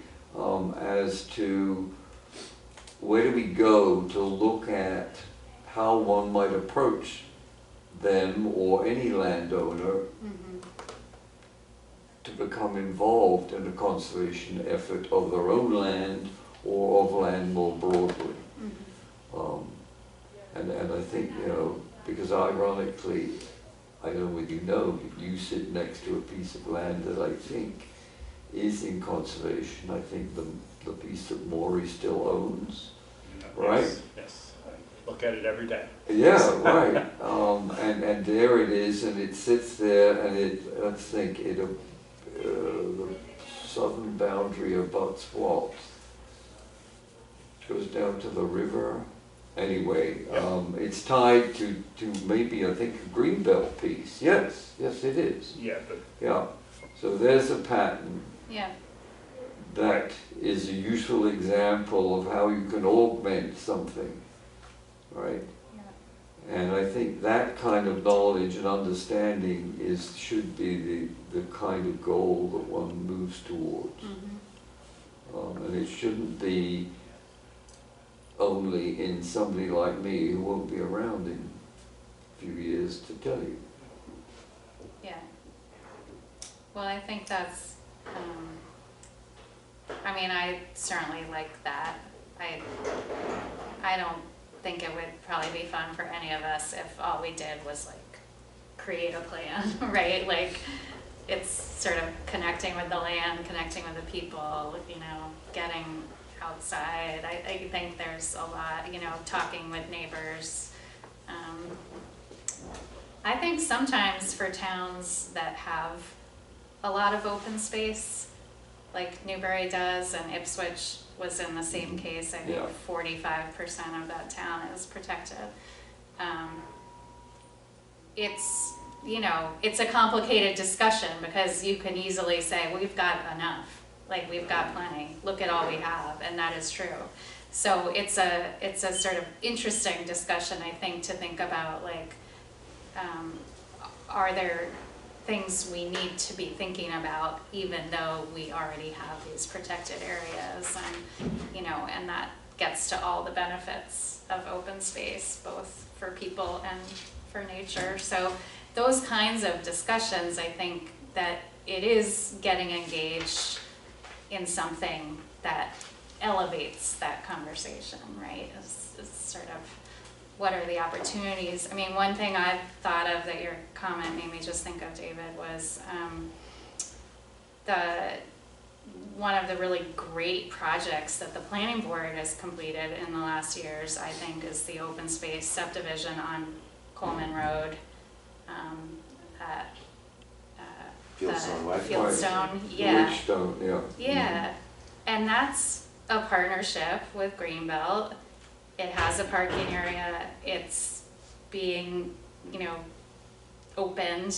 as to where do we go to look at how one might approach them or any landowner to become involved in a conservation effort of their own land or of land more broadly. And I think, you know, because ironically, I don't know whether you know, but you sit next to a piece of land that I think is in conservation. I think the piece that Maury still owns, right? Yes, I look at it every day. Yeah, right. And there it is, and it sits there, and let's think, the southern boundary of Butts what? Goes down to the river. Anyway, it's tied to maybe, I think, a greenbelt piece. Yes, it is. Yeah, but Yeah. So there's a pattern. Yeah. That is a useful example of how you can augment something, right? Yeah. And I think that kind of knowledge and understanding should be the kind of goal that one moves towards. And it shouldn't be only in somebody like me who won't be around in a few years to tell you. Yeah. Well, I think that's, I mean, I certainly like that. I don't think it would probably be fun for any of us if all we did was like create a plan, right? Like it's sort of connecting with the land, connecting with the people, you know, getting outside. I think there's a lot, you know, talking with neighbors, I think sometimes for towns that have a lot of open space, like Newbury does, and Ipswich was in the same case, I think Yeah. 45% of that town is protected. It's, you know, it's a complicated discussion because you can easily say, we've got enough, like we've got plenty, look at all we have, and that is true. So it's a sort of interesting discussion, I think, to think about, like, are there things we need to be thinking about even though we already have these protected areas, and, you know, and that gets to all the benefits of open space, both for people and for nature. So those kinds of discussions, I think that it is getting engaged in something that elevates that conversation, right? Is sort of, what are the opportunities? I mean, one thing I've thought of that your comment made me just think of, David, was one of the really great projects that the planning board has completed in the last years, I think, is the open space subdivision on Coleman Road. At, Fieldstone Way. Fieldstone, yeah. Ridgestone, yeah. Yeah, and that's a partnership with Greenbelt. It has a parking area, it's being, you know, opened.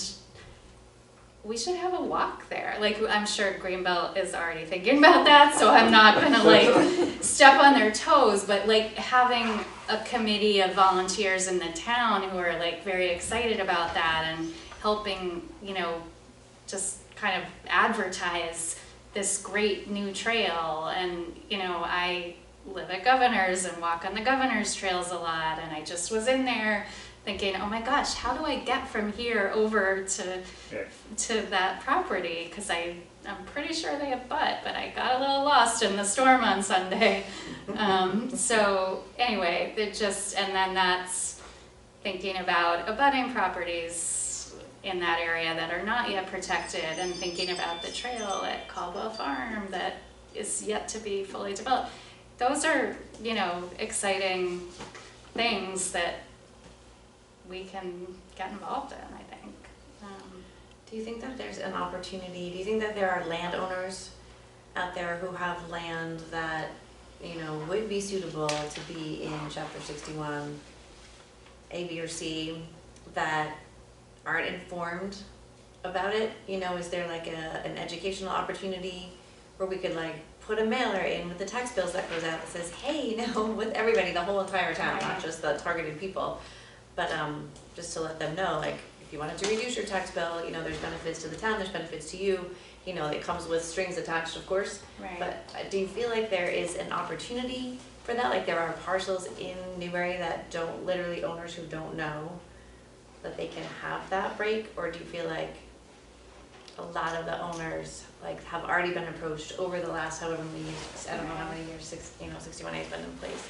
We should have a walk there. Like, I'm sure Greenbelt is already thinking about that, so I'm not gonna like step on their toes, but like having a committee of volunteers in the town who are like very excited about that and helping, you know, just kind of advertise this great new trail. And, you know, I live at Governor's and walk on the Governor's trails a lot, and I just was in there thinking, oh my gosh, how do I get from here over to that property? Because I'm pretty sure they abut, but I got a little lost in the storm on Sunday. So anyway, it just, and then that's thinking about abutting properties in that area that are not yet protected, and thinking about the trail at Caldwell Farm that is yet to be fully developed. Those are, you know, exciting things that we can get involved in, I think. Do you think that there's an opportunity, do you think that there are landowners out there who have land that, you know, would be suitable to be in Chapter 61, A, B, or C, that aren't informed about it? You know, is there like an educational opportunity where we could like put a mailer in with the tax bills that goes out that says, hey, you know, with everybody, the whole entire town, not just the targeted people, but just to let them know, like, if you wanted to reduce your tax bill, you know, there's benefits to the town, there's benefits to you, you know, it comes with strings attached, of course. Right. But do you feel like there is an opportunity for that? Like there are parcels in Newbury that don't, literally owners who don't know that they can have that break? Or do you feel like a lot of the owners like have already been approached over the last however many years, I don't know how many years, 61A has been in place,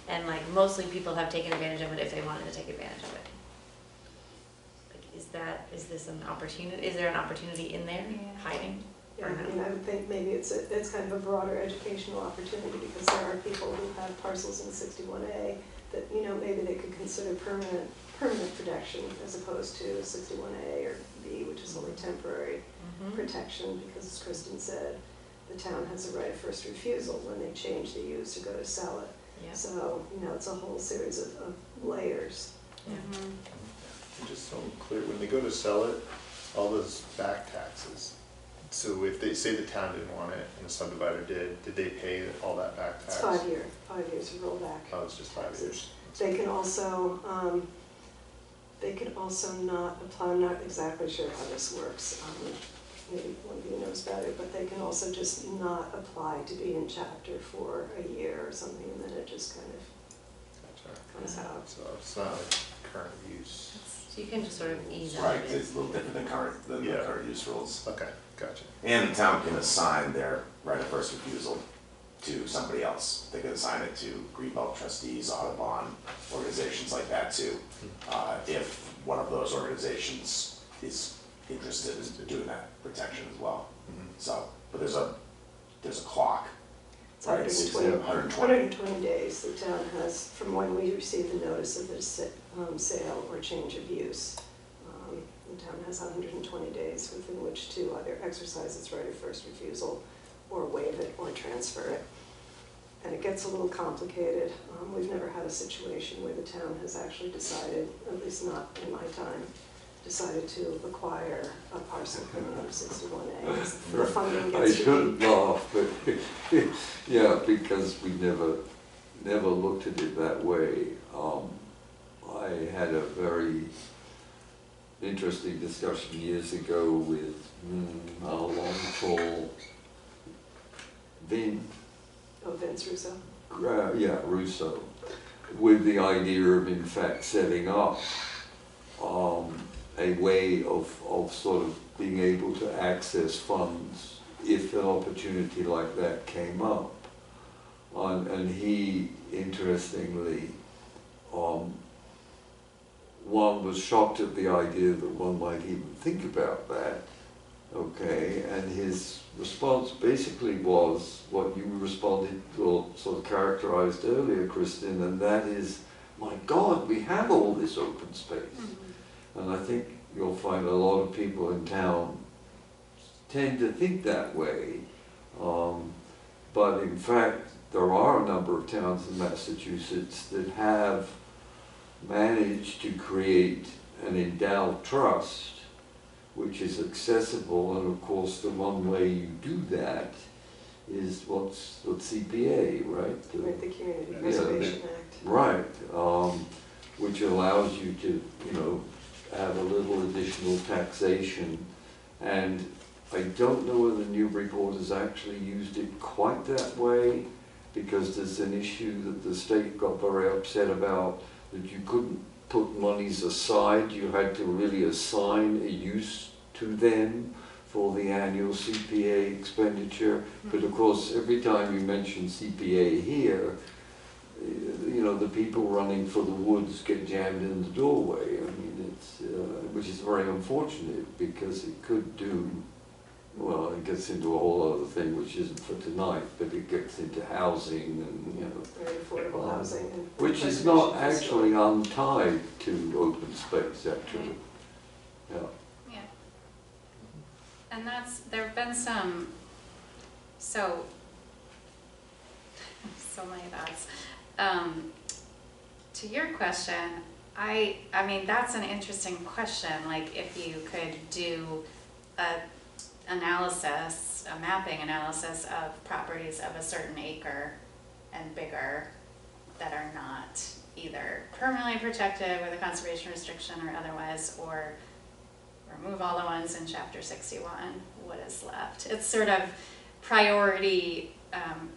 and like mostly people have taken advantage of it if they wanted to take advantage of it? Like, is this an opportunity? Is there an opportunity in there hiding? Yeah, I mean, I would think maybe it's kind of a broader educational opportunity, because there are people who have parcels in 61A that, you know, maybe they could consider permanent protection as opposed to 61A or B, which is only temporary protection, because as Kristen said, the town has a right of first refusal when they change the use or go to sell it. Yep. So, you know, it's a whole series of layers. Just so I'm clear, when they go to sell it, all those back taxes, so if they say the town didn't want it and the subdivider did they pay all that back tax? It's 5 years of rollback. Oh, it's just 5 years. They can also not apply, I'm not exactly sure how this works, maybe one of you knows better, but they can also just not apply to be in chapter for a year or something, and then it just kind of Gotcha. comes out. So it's not like current use. So you can just sort of ease out Right, of it. it's a little different than the Yeah. current use rules. Okay, gotcha. And the town can assign their right of first refusal to somebody else. They can assign it to Greenbelt trustees, Audubon, organizations like that too. If one of those organizations is interested in doing that protection as well. So, but there's a clock. It's Right, 120 days the town has from when we receive the notice of the sale or change of use. The town has 120 days within which to either exercise its right of first refusal or waive it or transfer it. And it gets a little complicated. We've never had a situation where the town has actually decided, at least not in my time, decided to acquire a parcel coming out of 61A. The funding I gets to shouldn't be, laugh, but yeah, because we never looked at it that way. I had a very interesting discussion years ago with our long-tall Vin, Vince Russo. yeah, Russo, with the idea of in fact setting up a way of sort of being able to access funds if an opportunity like that came up. And he, interestingly, one was shocked at the idea that one might even think about that, okay, and his response basically was what you responded or sort of characterized earlier, Kristen, and that is, my God, we have all this open space. Mm-hmm. And I think you'll find a lot of people in town tend to think that way, but in fact there are a number of towns in Massachusetts that have managed to create an endowed trust which is accessible, and of course the one way you do that is what's CPA, right? Right, the Community Yeah, Preservation Act. Right, which allows you to, you know, have a little additional taxation. And I don't know whether Newburyport has actually used it quite that way, because there's an issue that the state got very upset about, that you couldn't put monies aside, you had to really assign a use to them for the annual CPA expenditure. But of course, every time you mention CPA here, you know, the people running for the woods get jammed in the doorway. I mean, it's, which is very unfortunate, because it could do, well, it gets into a whole other thing which isn't for tonight, but it gets into housing and, you know. Very affordable housing. And Which is not preservation actually untied to open space, actually. Yeah. Yeah. And there have been some, so many thoughts. To your question, I mean, that's an interesting question, like if you could do a mapping analysis of properties of a certain acre and bigger that are not either permanently protected with a conservation restriction or otherwise, or remove all the ones in Chapter 61, what is left? It's sort of priority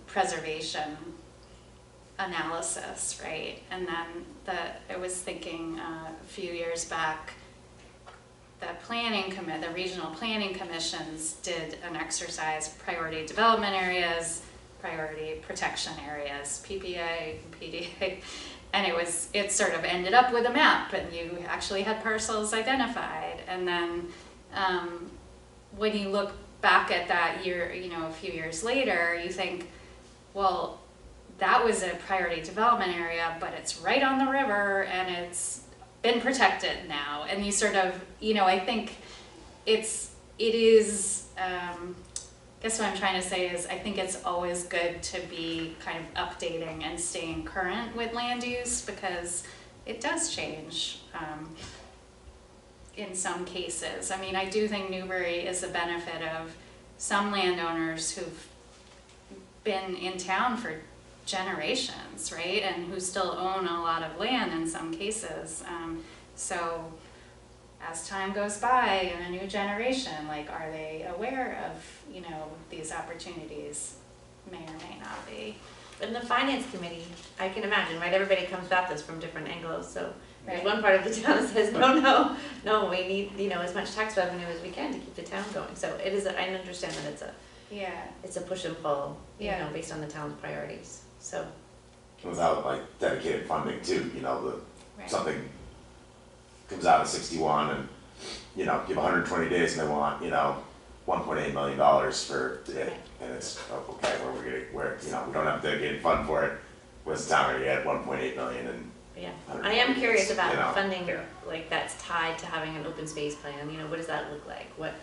preservation analysis, right? And then I was thinking a few years back, the regional planning commissions did an exercise, priority development areas, priority protection areas, PPA, PDA, and it sort of ended up with a map, and you actually had parcels identified. And then when you look back at that year, you know, a few years later, you think, well, that was a priority development area, but it's right on the river and it's been protected now. And you sort of, you know, I think it is, I guess what I'm trying to say is I think it's always good to be kind of updating and staying current with land use, because it does change in some cases. I mean, I do think Newbury is a benefit of some landowners who've been in town for generations, right, and who still own a lot of land in some cases. So as time goes by and a new generation, like, are they aware of, you know, these opportunities? May or may not be. In the finance committee, I can imagine, right, everybody comes at this from different angles, so there's Right. one part of the town that says, no, we need, you know, as much tax revenue as we can to keep the town going. So it is, I understand that it's a push and pull, you Yeah. know, based on the town's priorities, so. Without like dedicated funding too, you know, Right. something comes out of 61 and, you know, you have 120 days and they want, you know, $1.8 million for it. Right. And it's, oh, okay, where, you know, we don't have a dedicated fund for it. Where's the town gonna get 1.8 million? And Yeah, I am curious about You know, funding, yeah. like, that's tied to having an open space plan, you know, what does that look like? Where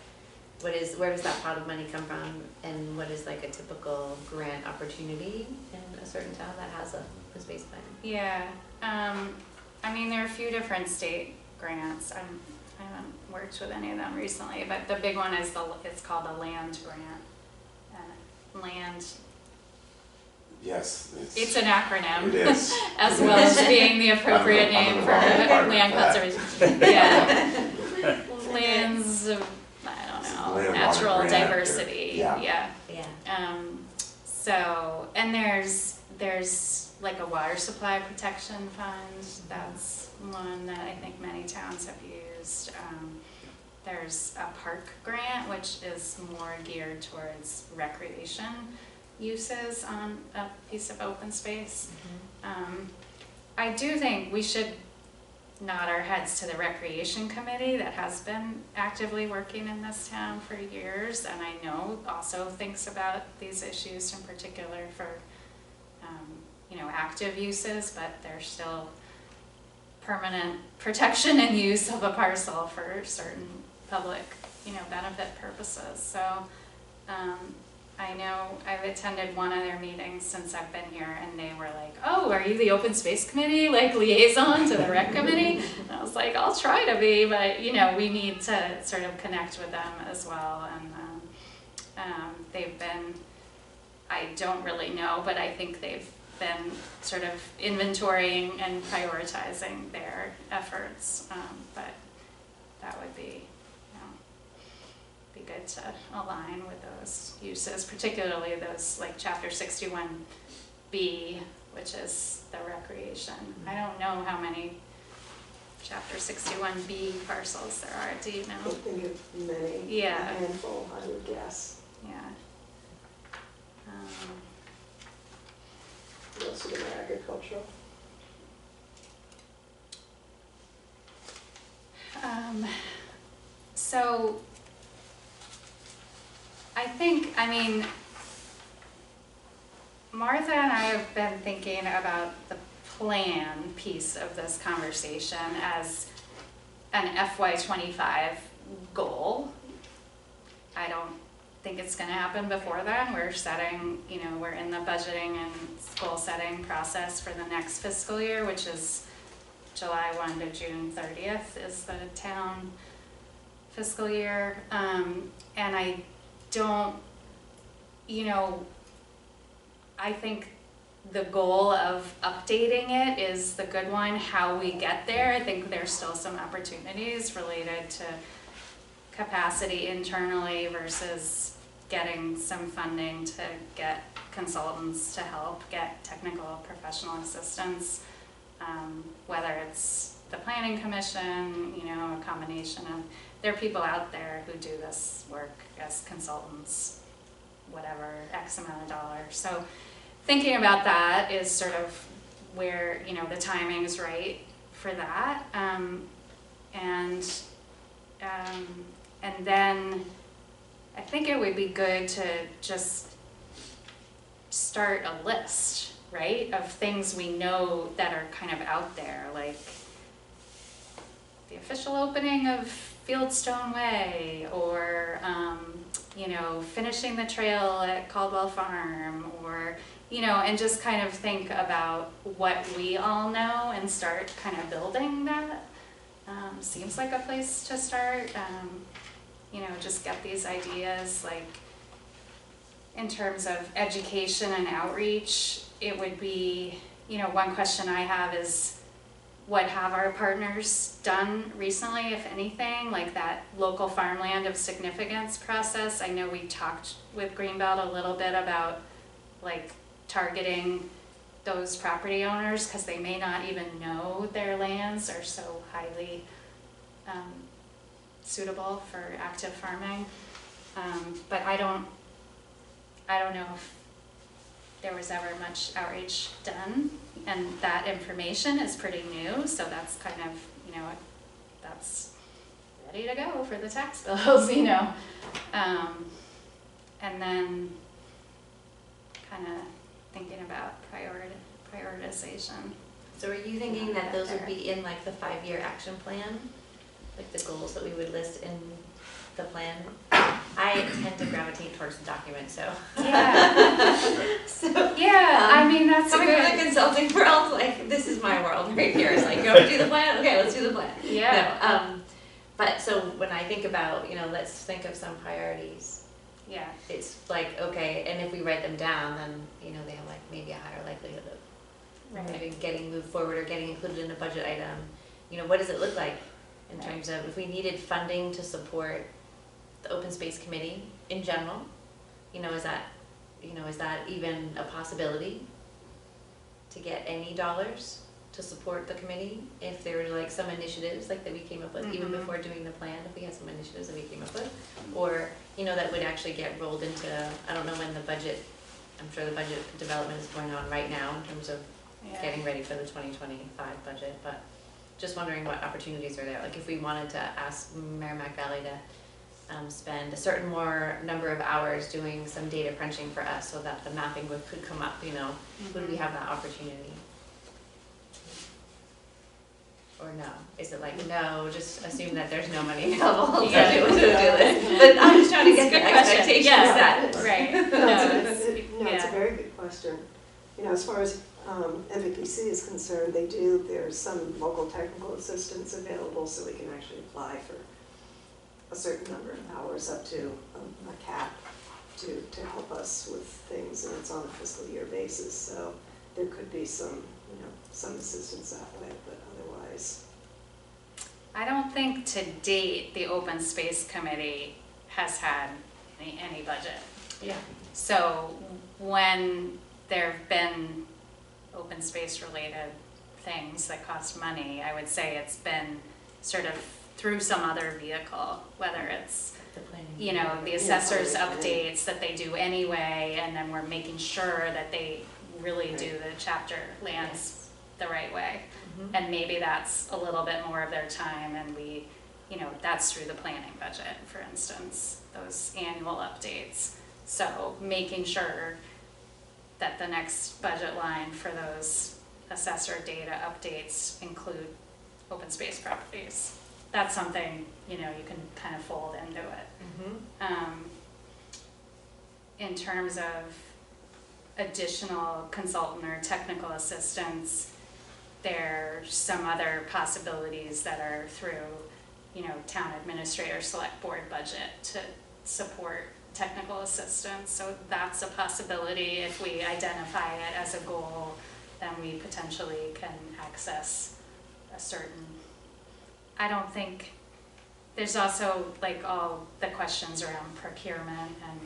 does that pot of money come from, and what is like a typical grant opportunity in a certain town that has a open space plan? Yeah, I mean, there are a few different state grants. I haven't worked with any of them recently, but the big one is it's called a land grant. Land, Yes, it's an acronym. It is. As well as being the appropriate I'm name the for wrong department land for that. conservation. Yeah. Lands of, I don't know, Land natural water grant or- diversity, yeah. yeah. Yeah, So, and there's like a water supply protection fund, that's one that I think many towns have used. There's a park grant, which is more geared towards recreation uses on a piece of open space. I do think we should nod our heads to the recreation committee that has been actively working in this town for years, and I know also thinks about these issues in particular for you know, active uses, but there's still permanent protection and use of a parcel for certain public, you know, benefit purposes. So I know I've attended one of their meetings since I've been here, and they were like, oh, are you the open space committee, like liaison to the rec committee? And I was like, I'll try to be, but you know, we need to sort of connect with them as well. And they've been, I don't really know, but I think they've been sort of inventorying and prioritizing their efforts, but that would be good to align with those uses, particularly those like Chapter 61B, which is the recreation. I don't know how many Chapter 61B parcels there are, do you I know? think of many, Yeah. a handful, I would guess. Yeah. Most of them are agricultural. So I think, I mean, Martha and I have been thinking about the plan piece of this conversation as an FY25 goal. I don't think it's gonna happen before then. We're setting, you know, we're in the budgeting and goal setting process for the next fiscal year, which is July 1 to June 30th is the town fiscal year. And I don't, you know, I think the goal of updating it is the good one. How we get there, I think there's still some opportunities related to capacity internally versus getting some funding to get consultants to help get technical professional assistance, whether it's the planning commission, you know, a combination of, there are people out there who do this work as consultants, whatever, X amount of dollars. So thinking about that is sort of where, you know, the timing is right for that. And then I think it would be good to just start a list, right, of things we know that are kind of out there, like the official opening of Fieldstone Way, or you know, finishing the trail at Caldwell Farm, or you know, and just kind of think about what we all know and start kind of building that. Seems like a place to start. You know, just get these ideas, like in terms of education and outreach. It would be, you know, one question I have is, what have our partners done recently, if anything, like that local farmland of significance process? I know we talked with Greenbelt a little bit about like targeting those property owners because they may not even know their lands are so highly suitable for active farming. But I don't know if there was ever much outreach done, and that information is pretty new, so that's kind of, you know, that's ready to go for the tax bills, you know. And then kind of thinking about prioritization. So are you thinking that those would be in like the 5-year action plan? Like the goals that we would list in the plan? I tend to gravitate towards the document, so. Yeah. So, Yeah, I mean, that's a coming from the good, consulting world, like, this is my world right here. It's like, you want to do the plan? Okay, let's do the plan. yeah, No, but so when I think about, let's think of some priorities. yeah, It's like, okay, and if we write them down, then, they have like maybe a higher likelihood of right, maybe getting moved forward or getting included in a budget item. What does it look like in Right. terms of if we needed funding to support the open space committee in general? Is that even a possibility to get any dollars to support the committee? If there were like some initiatives like that we came up with, even Mhm. before doing the plan, if we had some initiatives that we came up with, or, that would actually get rolled into, I don't know when the budget, I'm sure the budget development is going on right now in terms of yeah. getting ready for the 2025 budget, but just wondering what opportunities are there. Like if we wanted to ask Merrimack Valley to spend a certain more number of hours doing some data crunching for us so that the mapping could come up, would we have that opportunity? Or no? Is it like, no, just assume that there's no money available to do Yeah. this? But I'm just trying to get It's a the good question. expectations Yeah. set. Right, No, no, it's yeah. a very good question. As far as MVPC is concerned, there's some local technical assistance available, so we can actually apply for a certain number of hours up to a cap to help us with things, and it's on a fiscal year basis, so there could be some assistance that way, but otherwise. I don't think to date, the Open Space Committee has had any budget. Yeah. So when there've been open space related things that cost money, I would say it's been sort of through some other vehicle, whether it's, The planning. the assessor's updates that they do anyway, and then we're making sure that they really do the chapter lands the right way. Mhm. And maybe that's a little bit more of their time, and we, that's through the planning budget, for instance, those annual updates. So making sure that the next budget line for those assessor data updates include open space properties. That's something, you can kind of fold into it. Mhm. In terms of additional consultant or technical assistance, there's some other possibilities that are through, town administrator select board budget to support technical assistance. So that's a possibility. If we identify it as a goal, then we potentially can access a certain, I don't think, there's also like all the questions around procurement and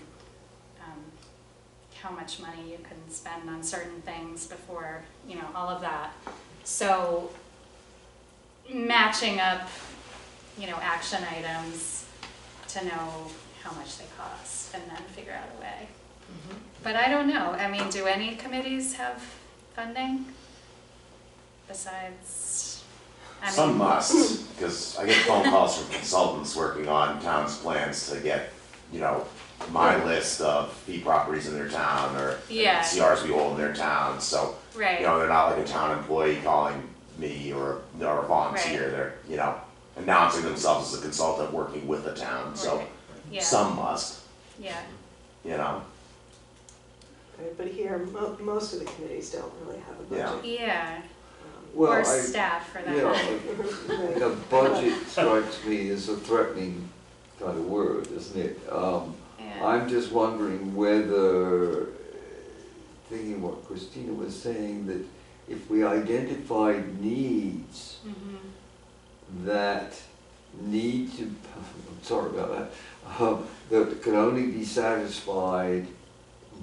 how much money you can spend on certain things before, all of that. So matching up, action items to know how much they cost and then figure out a way. Mhm. But I don't know, do any committees have funding besides, Some must, because I get phone calls from consultants working on town's plans to get, my list of fee properties in their town or Yeah. CRs we hold in their town, so, right, they're not like a town employee calling me or a volunteer, they're, announcing themselves as a consultant working with the town, so right, yeah, some must, yeah, Right, but here, most of the committees don't really have a budget. yeah, Well, or I, staff for that yeah, matter. the budget strikes me as a threatening kind of word, isn't it? Yeah. I'm just wondering whether, thinking what Christina was saying, that if we identified needs Mhm. that need to, I'm sorry about that, that can only be satisfied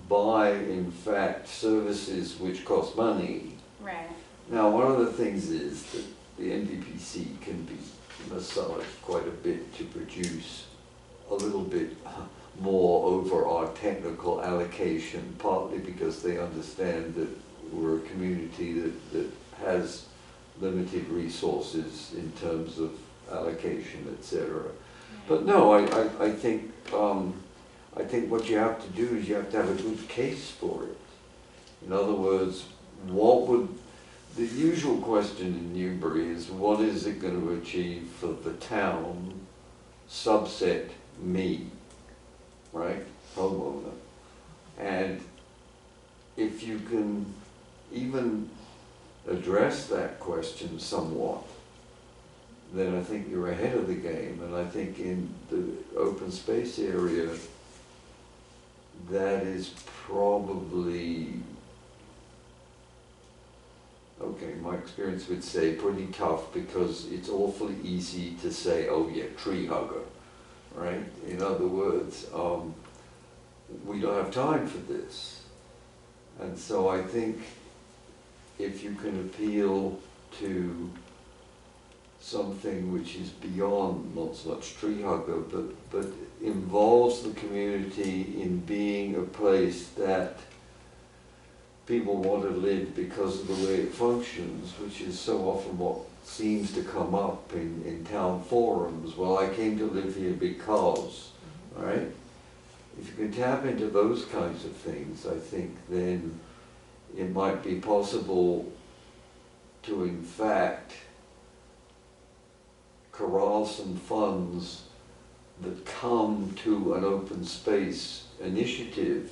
by, in fact, services which cost money. Right, Now, one of the things is that the NVPC can be massaged quite a bit to produce a little bit more over our technical allocation, partly because they understand that we're a community that has limited resources in terms of allocation, etc. But no, I think what you have to do is you have to have a good case for it. In other words, what would the usual question in Newbury is what is it going to achieve for the town, subset me, right, homeowner? And if you can even address that question somewhat, then I think you're ahead of the game. And I think in the open space area, that is probably, okay, my experience would say pretty tough, because it's awfully easy to say, oh yeah, tree hugger, right? In other words, we don't have time for this. And so I think if you can appeal to something which is beyond not so much tree hugger, but involves the community in being a place that people want to live because of the way it functions, which is so often what seems to come up in town forums. Well, I came to live here because, right? If you can tap into those kinds of things, I think then it might be possible to, in fact, corral some funds that come to an open space initiative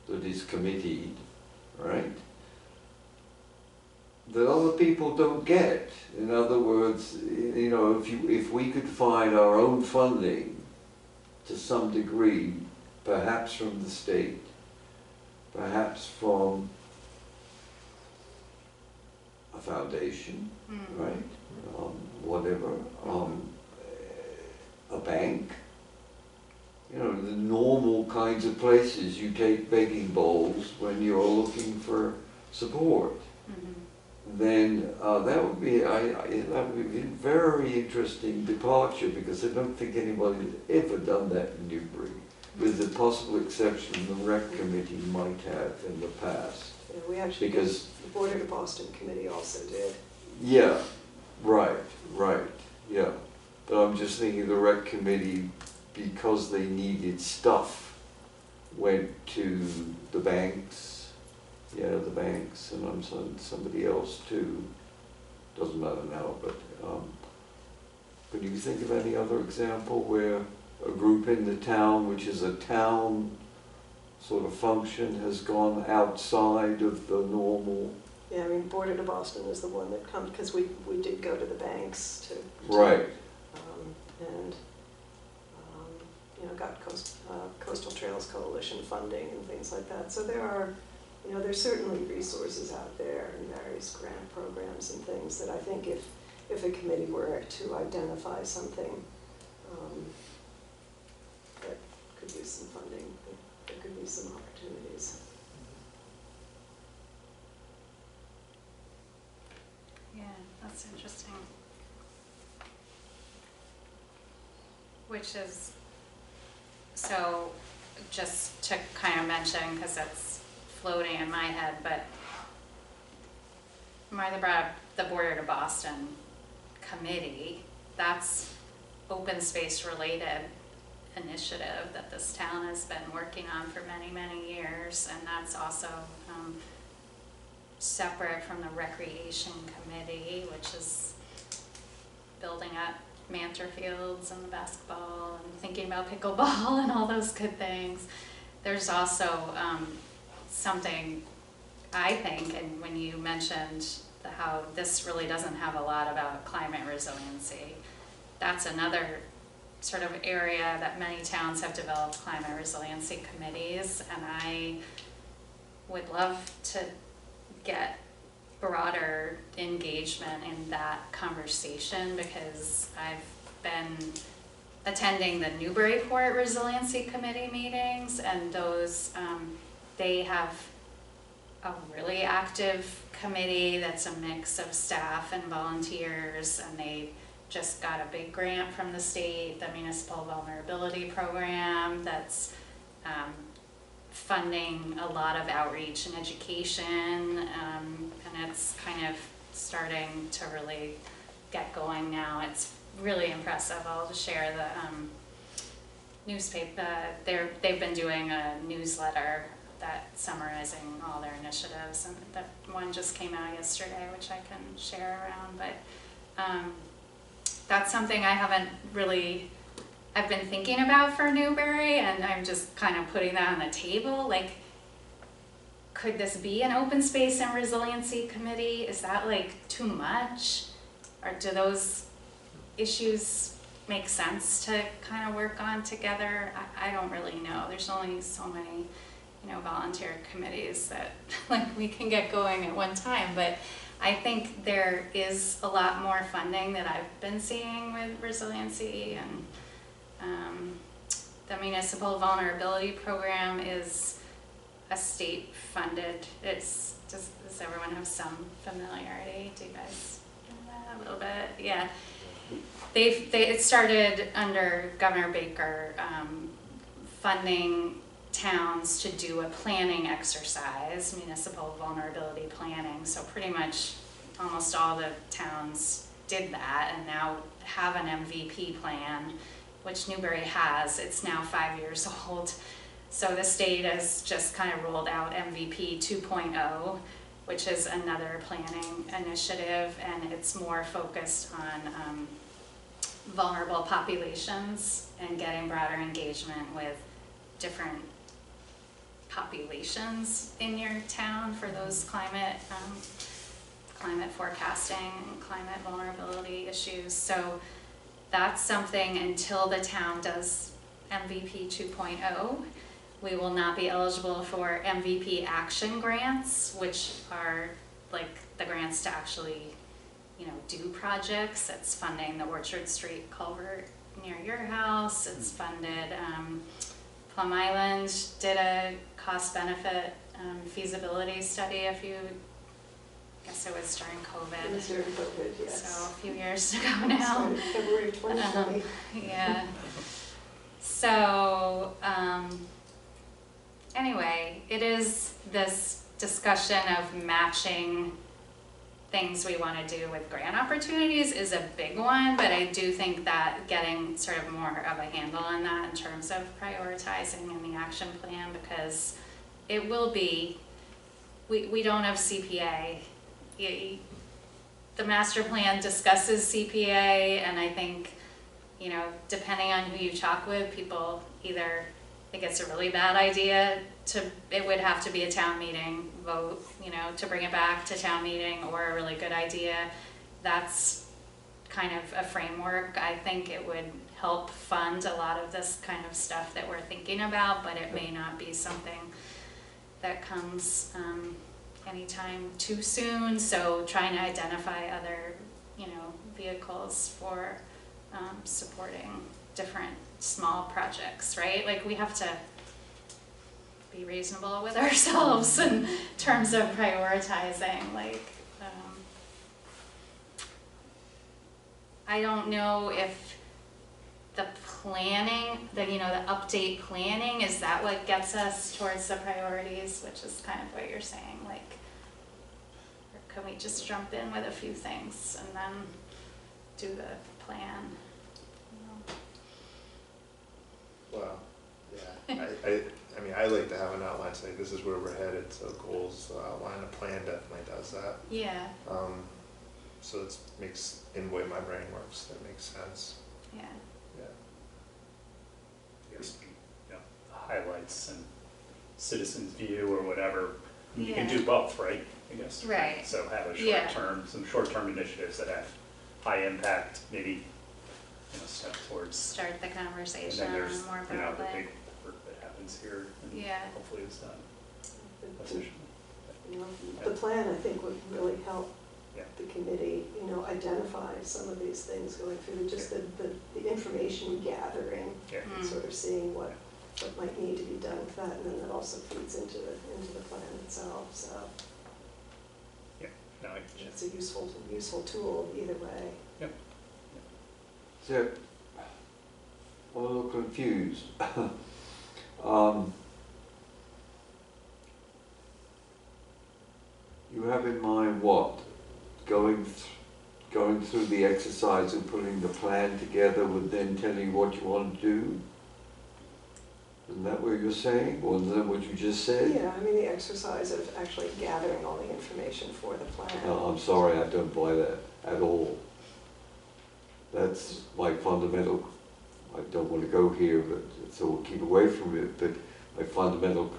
that is committed, right, that other people don't get. In other words, you know, if we could find our own funding to some degree, perhaps from the state, perhaps from a foundation, right, whatever, a bank, you know, the normal kinds of places you take begging bowls when you're looking for support, then that would be that would be a very interesting departure, because I don't think anybody has ever done that in Newbury, with the possible exception the rec committee might have in the past. Yeah, we actually, Because the Border to Boston committee also did. yeah, right, yeah. But I'm just thinking the rec committee, because they needed stuff, went to the banks, the banks, and I'm somebody else too. Doesn't matter now, but can you think of any other example where a group in the town, which is a town sort of function, has gone outside of the normal? Yeah, I mean, Border to Boston is the one that comes, because we did go to the banks to Right. And you know, got Coastal Trails Coalition funding and things like that. So there are, you know, there's certainly resources out there and various grant programs and things that I think if a committee were to identify something that could use some funding, there could be some opportunities. Yeah, that's interesting. Which is, so just to kind of mention, because it's floating in my head, but Martha brought up the Border to Boston committee. That's open space related initiative that this town has been working on for many, many years, and that's also separate from the recreation committee, which is building up Mantor Fields and the basketball and thinking about pickleball and all those good things. There's also something, I think, and when you mentioned how this really doesn't have a lot about climate resiliency, that's another sort of area that many towns have developed climate resiliency committees, and I would love to get broader engagement in that conversation, because I've been attending the Newburyport Resiliency Committee meetings, and those, they have a really active committee that's a mix of staff and volunteers, and they just got a big grant from the state, the Municipal Vulnerability Program, that's funding a lot of outreach and education, and it's kind of starting to really get going now. It's really impressive. I'll just share the newspaper. They've been doing a newsletter that summarizing all their initiatives, and that one just came out yesterday, which I can share around, but that's something I haven't really, I've been thinking about for Newbury, and I'm just kind of putting that on the table, like, could this be an open space and resiliency committee? Is that like too much? Or do those issues make sense to kind of work on together? I don't really know. There's only so many, you know, volunteer committees that like we can get going at one time. But I think there is a lot more funding that I've been seeing with resiliency, and the municipal vulnerability program is a state funded. Does everyone have some familiarity? Do you guys know that a little bit? Yeah. It started under Governor Baker, funding towns to do a planning exercise, municipal vulnerability planning. So pretty much almost all the towns did that and now have an MVP plan, which Newbury has. It's now 5 years old. So the state has just kind of rolled out MVP 2.0, which is another planning initiative, and it's more focused on vulnerable populations and getting broader engagement with different populations in your town for those climate forecasting and climate vulnerability issues. So that's something, until the town does MVP 2.0, we will not be eligible for MVP action grants, which are like the grants to actually, you know, do projects. It's funding the Orchard Street culvert near your house. It's funded, Plum Island did a cost benefit feasibility study I guess it was during COVID. It was during COVID, yes. So a few years ago now. Started February 2020. Yeah. So, anyway, it is this discussion of matching things we want to do with grant opportunities is a big one, but I do think that getting sort of more of a handle on that in terms of prioritizing in the action plan, because it will be, we don't have CPA. The master plan discusses CPA, and I think, you know, depending on who you talk with, people either think it's a really bad idea it would have to be a town meeting vote, you know, to bring it back to town meeting, or a really good idea. That's kind of a framework. I think it would help fund a lot of this kind of stuff that we're thinking about, but it may not be something that comes anytime too soon. So trying to identify other, you know, vehicles for supporting different small projects, right? Like, we have to be reasonable with ourselves in terms of prioritizing. Like, I don't know if the planning, the update planning, is that what gets us towards the priorities, which is kind of what you're saying, like, or can we just jump in with a few things and then do the plan? Well, yeah, I mean, I like to have an outline, say this is where we're headed, so goals, outline, a plan definitely does that. Yeah. So it makes, in the way my brain works, that makes sense. Yeah. Yeah. I guess, you know, highlights and citizens view or whatever. You can do both, right? I guess. Right. So have a Yeah. some short-term initiatives that have high impact, maybe, you know, step towards. Start the And conversation then there's, more you know, the broadly. big work that happens here, and Yeah. hopefully it's done The- efficiently. You know, the plan, I think, would really help Yeah. the committee, you know, identify some of these things going through, just the information gathering, Yeah. Mm. and sort of seeing what might need to be done with that, and then that also feeds into the plan itself, so No, it's a useful tool either way. So, I'm a little confused. You have in mind what? Going through the exercise of putting the plan together would then tell you what you want to do? Isn't that what you're saying? Wasn't that what you just said? Yeah, I mean, the exercise of actually gathering all the information for the plan. No, I'm sorry, I don't buy that at all. That's my fundamental, I don't want to go here, but so we'll keep away from it, but my fundamental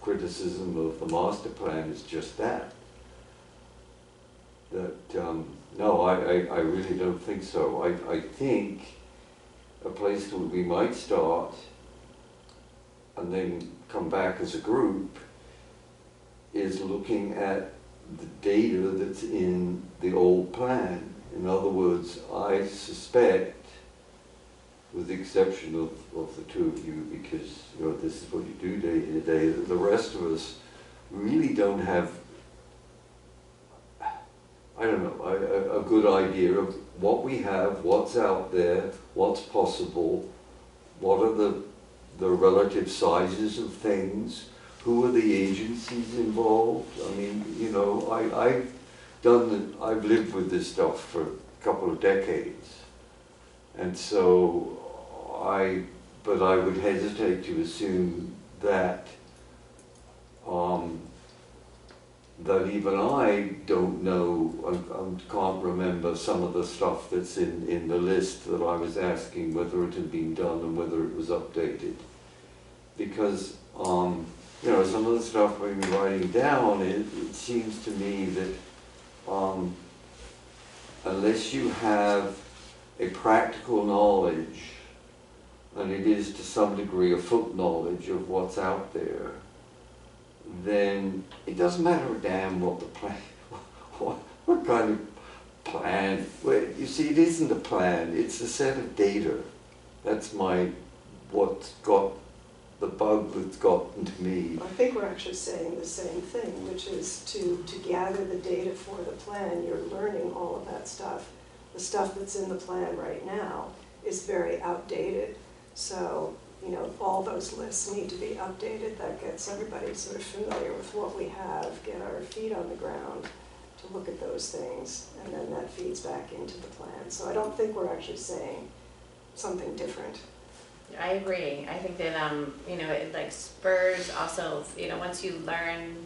criticism of the master plan is just that. No, I really don't think so. I think a place that we might start and then come back as a group is looking at the data that's in the old plan. In other words, I suspect, with the exception of the two of you, because you know this is what you do day to day, that the rest of us really don't have, I don't know, a good idea of what we have, what's out there, what's possible, what are the relative sizes of things, who are the agencies involved. I mean, you know, I've lived with this stuff for a couple of decades, and so but I would hesitate to assume that that even I don't know, I can't remember some of the stuff that's in the list that I was asking whether it had been done and whether it was updated. Because, you know, some of the stuff we've been writing down, it seems to me that unless you have a practical knowledge, and it is to some degree a foot knowledge of what's out there, then it doesn't matter a damn what the plan, what kind of plan. Well, you see, it isn't a plan, it's a set of data. That's what's got the bug that's gotten to me. I think we're actually saying the same thing, which is to gather the data for the plan. You're learning all of that stuff. The stuff that's in the plan right now is very outdated. So, you know, all those lists need to be updated. That gets everybody sort of familiar with what we have, get our feet on the ground to look at those things, and then that feeds back into the plan. So I don't think we're actually saying something different. I agree. I think that, you know, it like spurs also, you know, once you learn,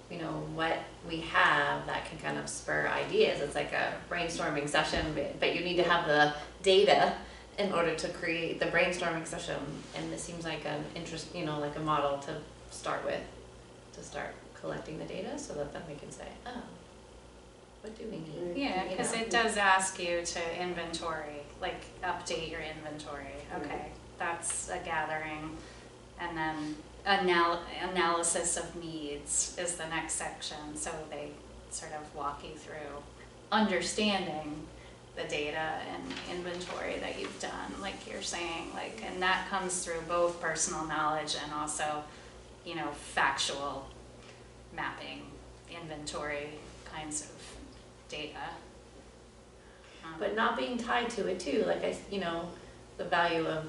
you know, what we have, that can kind of spur ideas. It's like a brainstorming session, but you need to have the data in order to create the brainstorming session. And this seems like an interest, you know, like a model to start with, to start collecting the data so that then we can say, oh, what do we need? Yeah, You because know? it does ask you to inventory, like update your inventory. Okay, that's a gathering. And then analysis of needs is the next section. So they sort of walk you through understanding the data and inventory that you've done, like you're saying, like, and that comes through both personal knowledge and also, you know, factual mapping, inventory kinds of data. But not being tied to it too, like you know, the value of,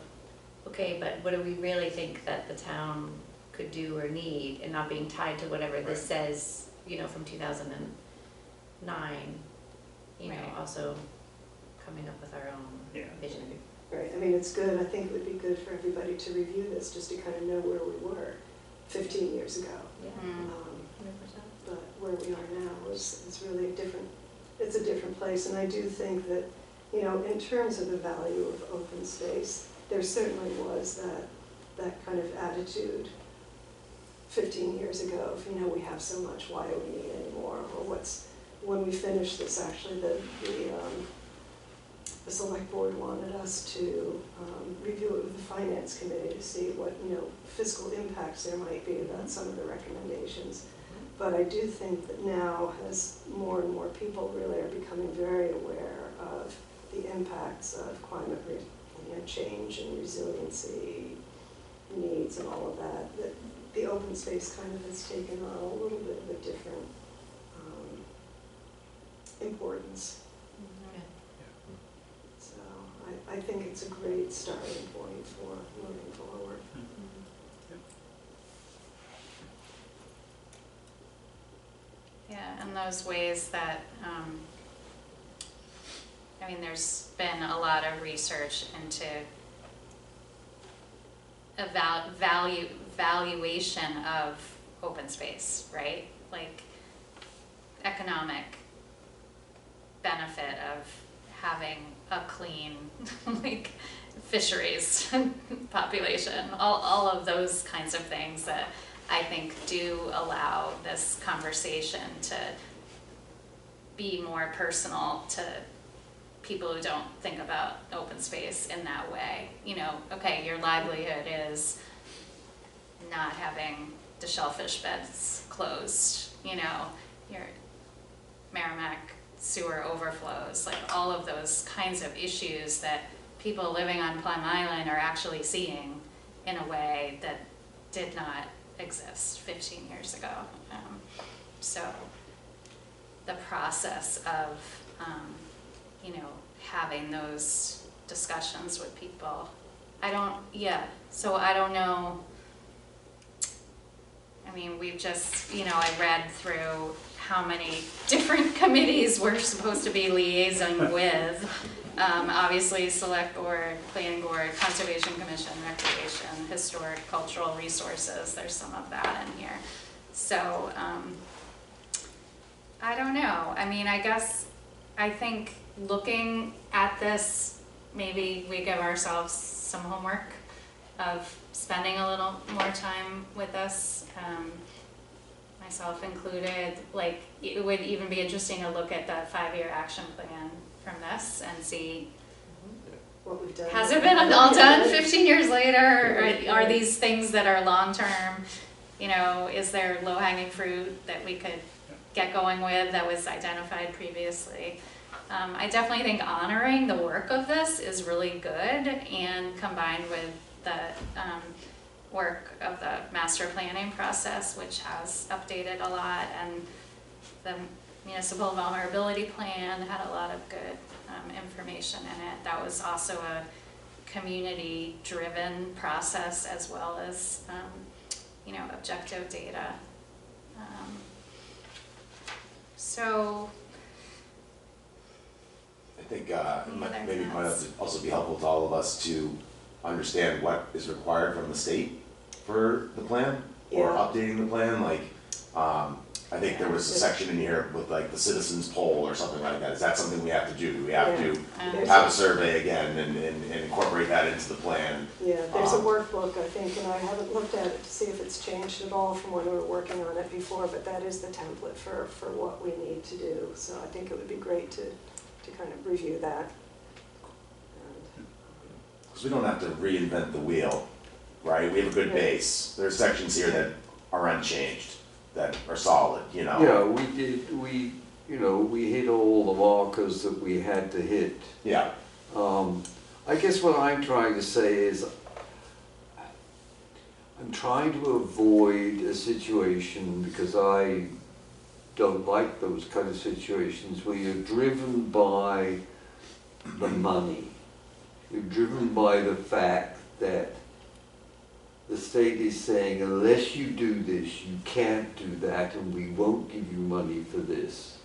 okay, but what do we really think that the town could do or need, and not being tied to whatever this says, you know, from 2009, you know, Right. also coming up with our own Yeah. vision. Right, I mean, it's good, I think it would be good for everybody to review this, just to kind of know where we were 15 years ago. Yeah, Mm. 100%. But where we are now is really it's a different place. And I do think that, you know, in terms of the value of open space, there certainly was that kind of attitude 15 years ago of, you know, we have so much, why do we need any more? Or when we finished this, actually, the select board wanted us to review it with the finance committee to see what, you know, fiscal impacts there might be about some of the recommendations. But I do think that now, as more and more people really are becoming very aware of the impacts of climate change and resiliency needs and all of that, that the open space kind of has taken on a little bit of a different importance. Yeah. So I think it's a great starting point for moving forward. Yeah, and those ways that, I mean, there's been a lot of research into valuation of open space, right? Like economic benefit of having a clean, like fisheries population, all of those kinds of things that I think do allow this conversation to be more personal to people who don't think about open space in that way. You know, okay, your livelihood is not having the shellfish beds closed, you know, your Merrimack sewer overflows, like all of those kinds of issues that people living on Plum Island are actually seeing in a way that did not exist 15 years ago. So the process of, you know, having those discussions with people, so I don't know. I mean, we've just, you know, I read through how many different committees we're supposed to be liaising with. Obviously, Select Board, Planning Board, Conservation Commission, Recreation, Historic, Cultural Resources, there's some of that in here. So, I don't know. I mean, I think looking at this, maybe we give ourselves some homework of spending a little more time with this, myself included. Like, it would even be interesting to look at the 5-year action plan from this and see, What we've done. has it been all done 15 years later? Or are these things that are long-term? You know, is there low-hanging fruit that we could get going with that was identified previously? I definitely think honoring the work of this is really good, and combined with the work of the master planning process, which has updated a lot, and the municipal vulnerability plan had a lot of good information in it. That was also a community-driven process, as well as you know, objective data. So I think Any other maybe it might thoughts? also be helpful to all of us to understand what is required from the state for the plan, or Yeah. updating the plan. Like, I think there was a section in here with like the citizens poll or something like that. Is that something we have to do? Do we have to There's have a survey again and incorporate that into the plan? Yeah, there's a workbook, I think, and I haven't looked at it to see if it's changed at all from when we were working on it before, but that is the template for what we need to do. So I think it would be great to kind of review that. And, Because we don't have to reinvent the wheel, right? We have a good base. There's sections here that are unchanged, that are solid, you know? Yeah, we hit all the markers that we had to hit. Yeah. I guess what I'm trying to say is, I'm trying to avoid a situation, because I don't like those kind of situations where you're driven by the money. You're driven by the fact that the state is saying, unless you do this, you can't do that, and we won't give you money for this.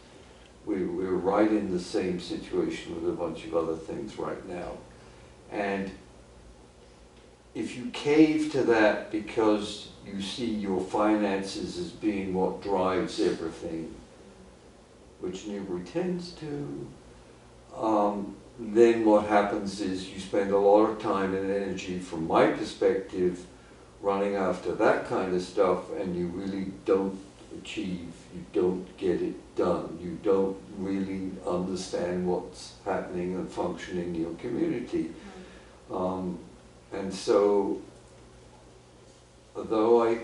We're right in the same situation with a bunch of other things right now. And if you cave to that because you see your finances as being what drives everything, which Newbury tends to, then what happens is you spend a lot of time and energy, from my perspective, running after that kind of stuff, and you really don't achieve, you don't get it done, you don't really understand what's happening and functioning in your community. And so, although I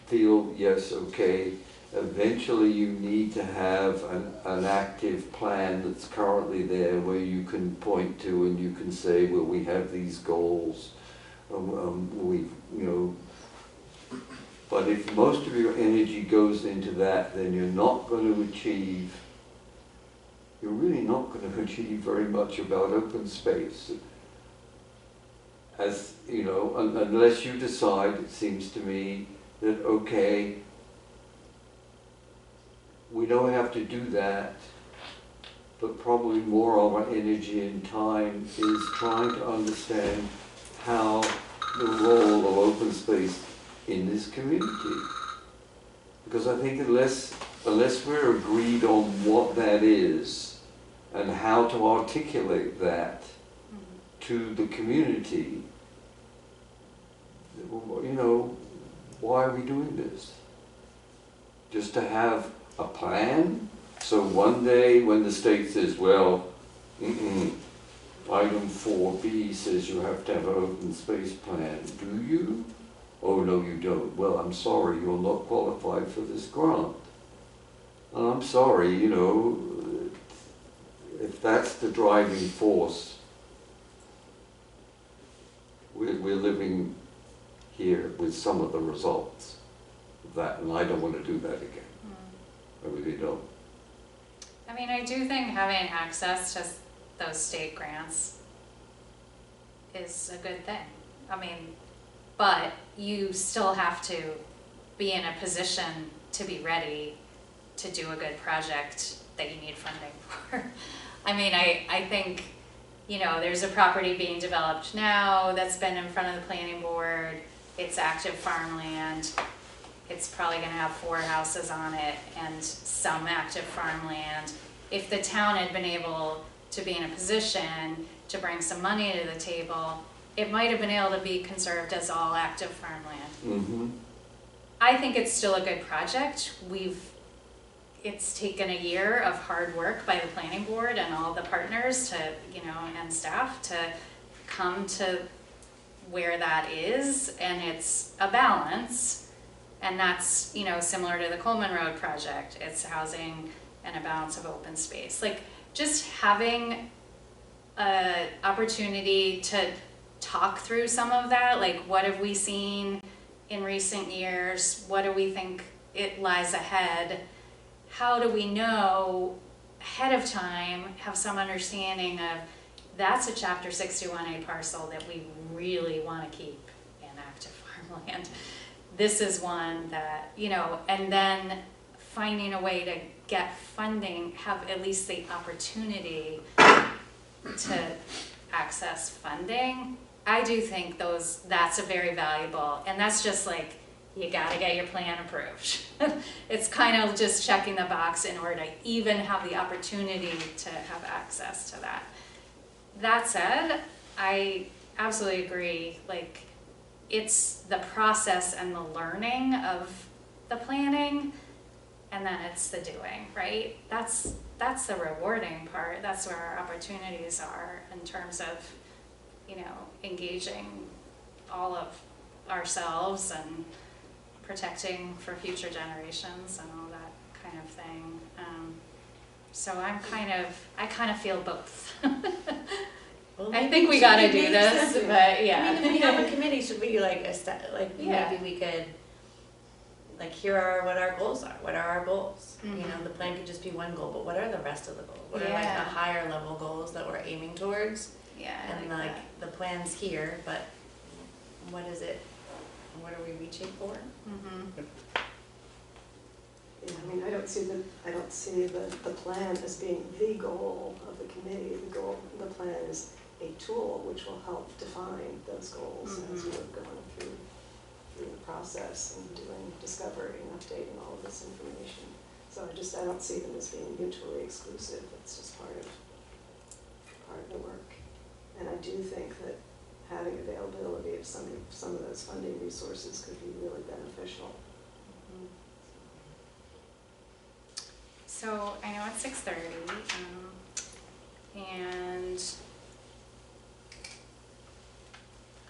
feel, yes, okay, eventually you need to have an active plan that's currently there, where you can point to and you can say, well, we have these goals, but if most of your energy goes into that, then you're really not going to achieve very much about open space. As you know, unless you decide, it seems to me, that okay, we don't have to do that, but probably more of our energy and time is trying to understand how the role of open space in this community. Because I think unless we're agreed on what that is and how to articulate that to the community, you know, why are we doing this? Just to have a plan? So one day when the state says, well, item 4B says you have to have an open space plan, do you? Oh, no, you don't. Well, I'm sorry, you're not qualified for this grant. And I'm sorry, you know, if that's the driving force, we're living here with some of the results of that, and I don't want to do that again. I really don't. I mean, I do think having access to those state grants is a good thing. I mean, but you still have to be in a position to be ready to do a good project that you need funding for. I mean, I think, you know, there's a property being developed now that's been in front of the planning board. It's active farmland. It's probably gonna have 4 houses on it and some active farmland. If the town had been able to be in a position to bring some money to the table, it might have been able to be conserved as all active farmland. I think it's still a good project. It's taken a year of hard work by the planning board and all the partners to, you know, and staff to come to where that is, and it's a balance. And that's, you know, similar to the Coleman Road project. It's housing and a balance of open space. Like, just having an opportunity to talk through some of that, like what have we seen in recent years? What do we think it lies ahead? How do we know ahead of time, have some understanding of that's a Chapter 61A parcel that we really want to keep in active farmland. This is one that, you know, and then finding a way to get funding, have at least the opportunity to access funding. I do think that's a very valuable, and that's just like, you gotta get your plan approved. It's kind of just checking the box in order to even have the opportunity to have access to that. That said, I absolutely agree, like, it's the process and the learning of the planning, and then it's the doing, right? That's the rewarding part. That's where our opportunities are in terms of, you know, engaging all of ourselves and protecting for future generations and all that kind of thing. So I kind of feel both. Well, I maybe think we should gotta make do this, sense. but yeah. I mean, if we have a committee, should we like, Yeah. maybe we could, like, here are what our goals are, what are our goals? You know, Mhm. the plan could just be one goal, but what are the rest of the goals? What are like Yeah. the higher level goals that we're aiming towards? Yeah, I And like like, that. the plan's here, but what is it, what are we reaching for? Mhm. Yeah, I mean, I don't see the plan as being the goal of the committee. The plan is a tool which will help define those goals as we're going through the process and doing discovery and updating all of this information. So I don't see them as being mutually exclusive. It's just part of the work. And I do think that having availability of some of those funding resources could be really beneficial. So I know it's 6:30, and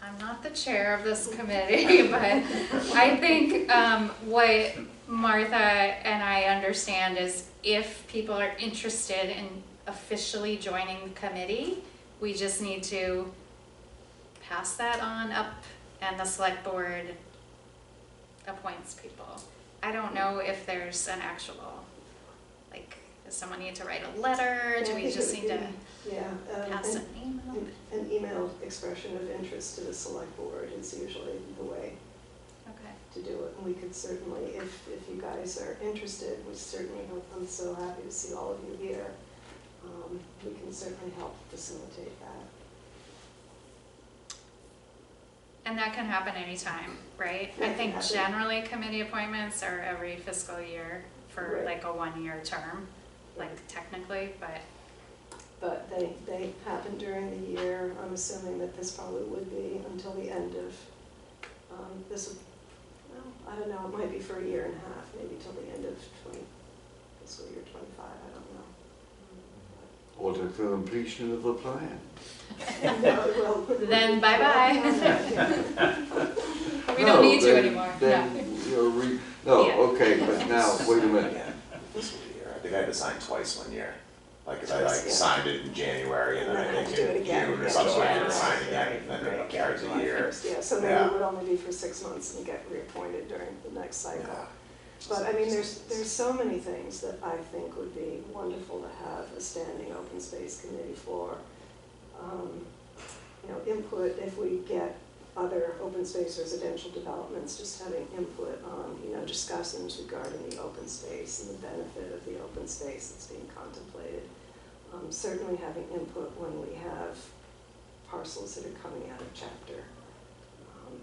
I'm not the chair of this committee, but I think what Martha and I understand is if people are interested in officially joining the committee, we just need to pass that on up, and the select board appoints people. I don't know if there's an actual, like, does someone need to write a letter? Yeah, Do I we think just it need would to be- yeah, pass an email? An email expression of interest to the select board is usually the way Okay. to do it. And we could certainly, if you guys are interested, we certainly hope, I'm so happy to see all of you here. We can certainly help facilitate that. And that can happen anytime, right? That I can think happen. generally committee appointments are every fiscal year for Right. like a 1-year term, like technically, but But they happen during the year. I'm assuming that this probably would be until the end of, this would, well, I don't know, it might be for a year and a half, maybe till the end of fiscal year 25, I don't know. Or to the completion of the plan. No, it will. Then bye-bye. we No, don't need you then- anymore. Then No. you're no, Yeah. okay, but now, wait a minute. Again, this year, I think I had to sign twice one year. Like, 'cause I Twice, like yeah. signed it in January and then And then I have think to do it in again. June or Yeah. something, I had Yeah. to sign again, and then it carries a year. Yeah, so maybe Yeah. it would only be for 6 months and get reappointed during the next cycle. Yeah. But I mean, there's so many things that I think would be wonderful to have a standing open space committee for. You know, input if we get other open space residential developments, just having input on, you know, discussions regarding the open space and the benefit of the open space that's being contemplated. Certainly having input when we have parcels that are coming out of chapter.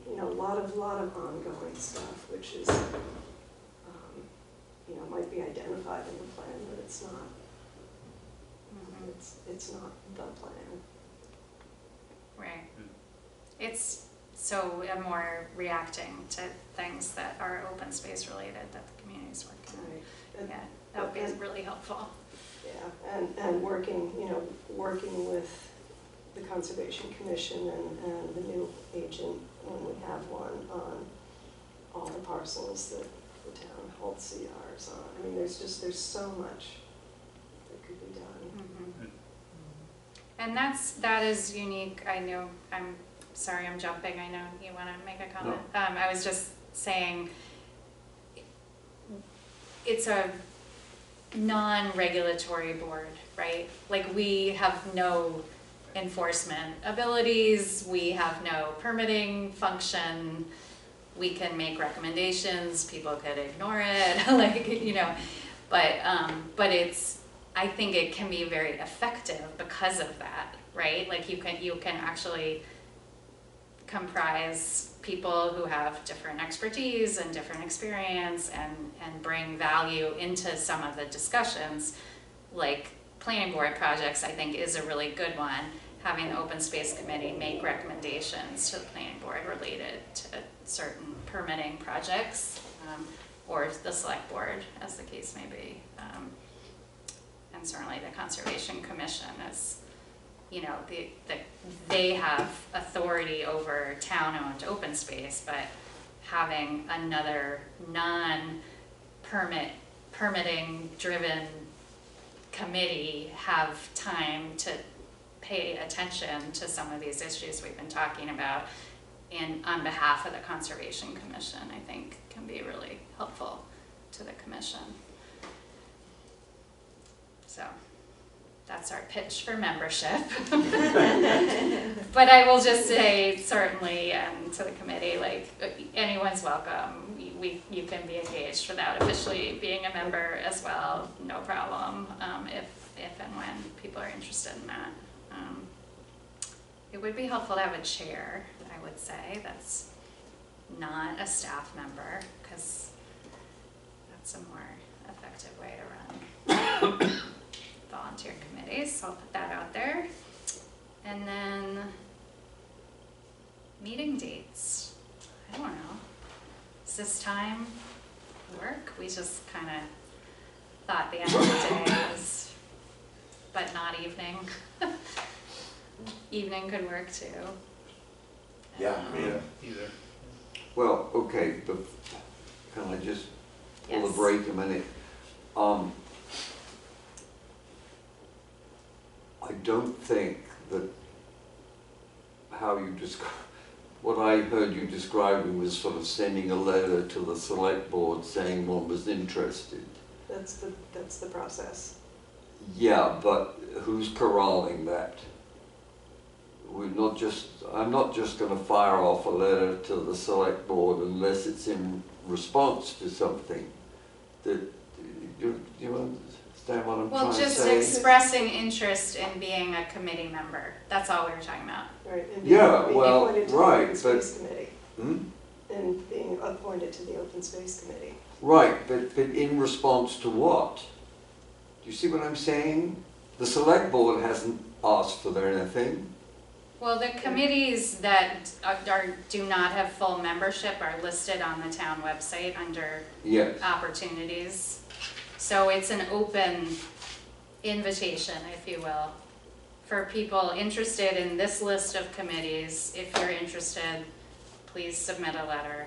You know, a lot of ongoing stuff, which is, you know, might be identified in the plan, but it's not. Mhm. It's not the plan. Right. It's so I'm more reacting to things that are open space related that the community's working on. Right. And- Yeah, that would be and- really helpful. Yeah, and working, you know, working with the Conservation Commission and the new agent, when we have one, on all the parcels that the town holds CRs on. I mean, there's so much that could be done. Mhm. And that is unique. I know, I'm sorry, I'm jumping. I know you want to make a comment. I was just saying, it's a non-regulatory board, right? Like, we have no enforcement abilities, we have no permitting function, we can make recommendations, people could ignore it, like, you know, but I think it can be very effective because of that, right? Like, you can actually comprise people who have different expertise and different experience and bring value into some of the discussions. Like planning board projects, I think, is a really good one. Having the open space committee make recommendations to the planning board related to certain permitting projects, or the select board, as the case may be. And certainly the Conservation Commission is, you know, they have authority over town-owned open space, but having another permitting-driven committee have time to pay attention to some of these issues we've been talking about, and on behalf of the Conservation Commission, I think can be really helpful to the commission. So that's our pitch for membership. But I will just say, certainly, to the committee, like, anyone's welcome. You can be engaged without officially being a member as well, no problem, if and when people are interested in that. It would be helpful to have a chair, I would say, that's not a staff member, because that's a more effective way to run volunteer committees, so I'll put that out there. And then meeting dates, I don't know, does this time work? We just kind of thought the end of the day was, but not evening. Evening could work too. Yeah, I mean, Either. Well, okay, but can I just pull a Yes. break a minute? I don't think that how you describe, what I heard you describing was sort of sending a letter to the select board saying one was interested. That's the process. Yeah, but who's corralling that? I'm not just going to fire off a letter to the select board unless it's in response to something that, you know, Understand what I'm Well, trying to just say? expressing interest in being a committee member, that's all we were talking about. Right, and Yeah, being well, appointed to the right, Open Space Committee, Hmm? and being appointed to the Open Space Committee. Right, but in response to what? Do you see what I'm saying? The select board hasn't asked for anything. Well, the committees that do not have full membership are listed on the town website under Yes. opportunities. So it's an open invitation, if you will, for people interested in this list of committees. If you're interested, please submit a letter.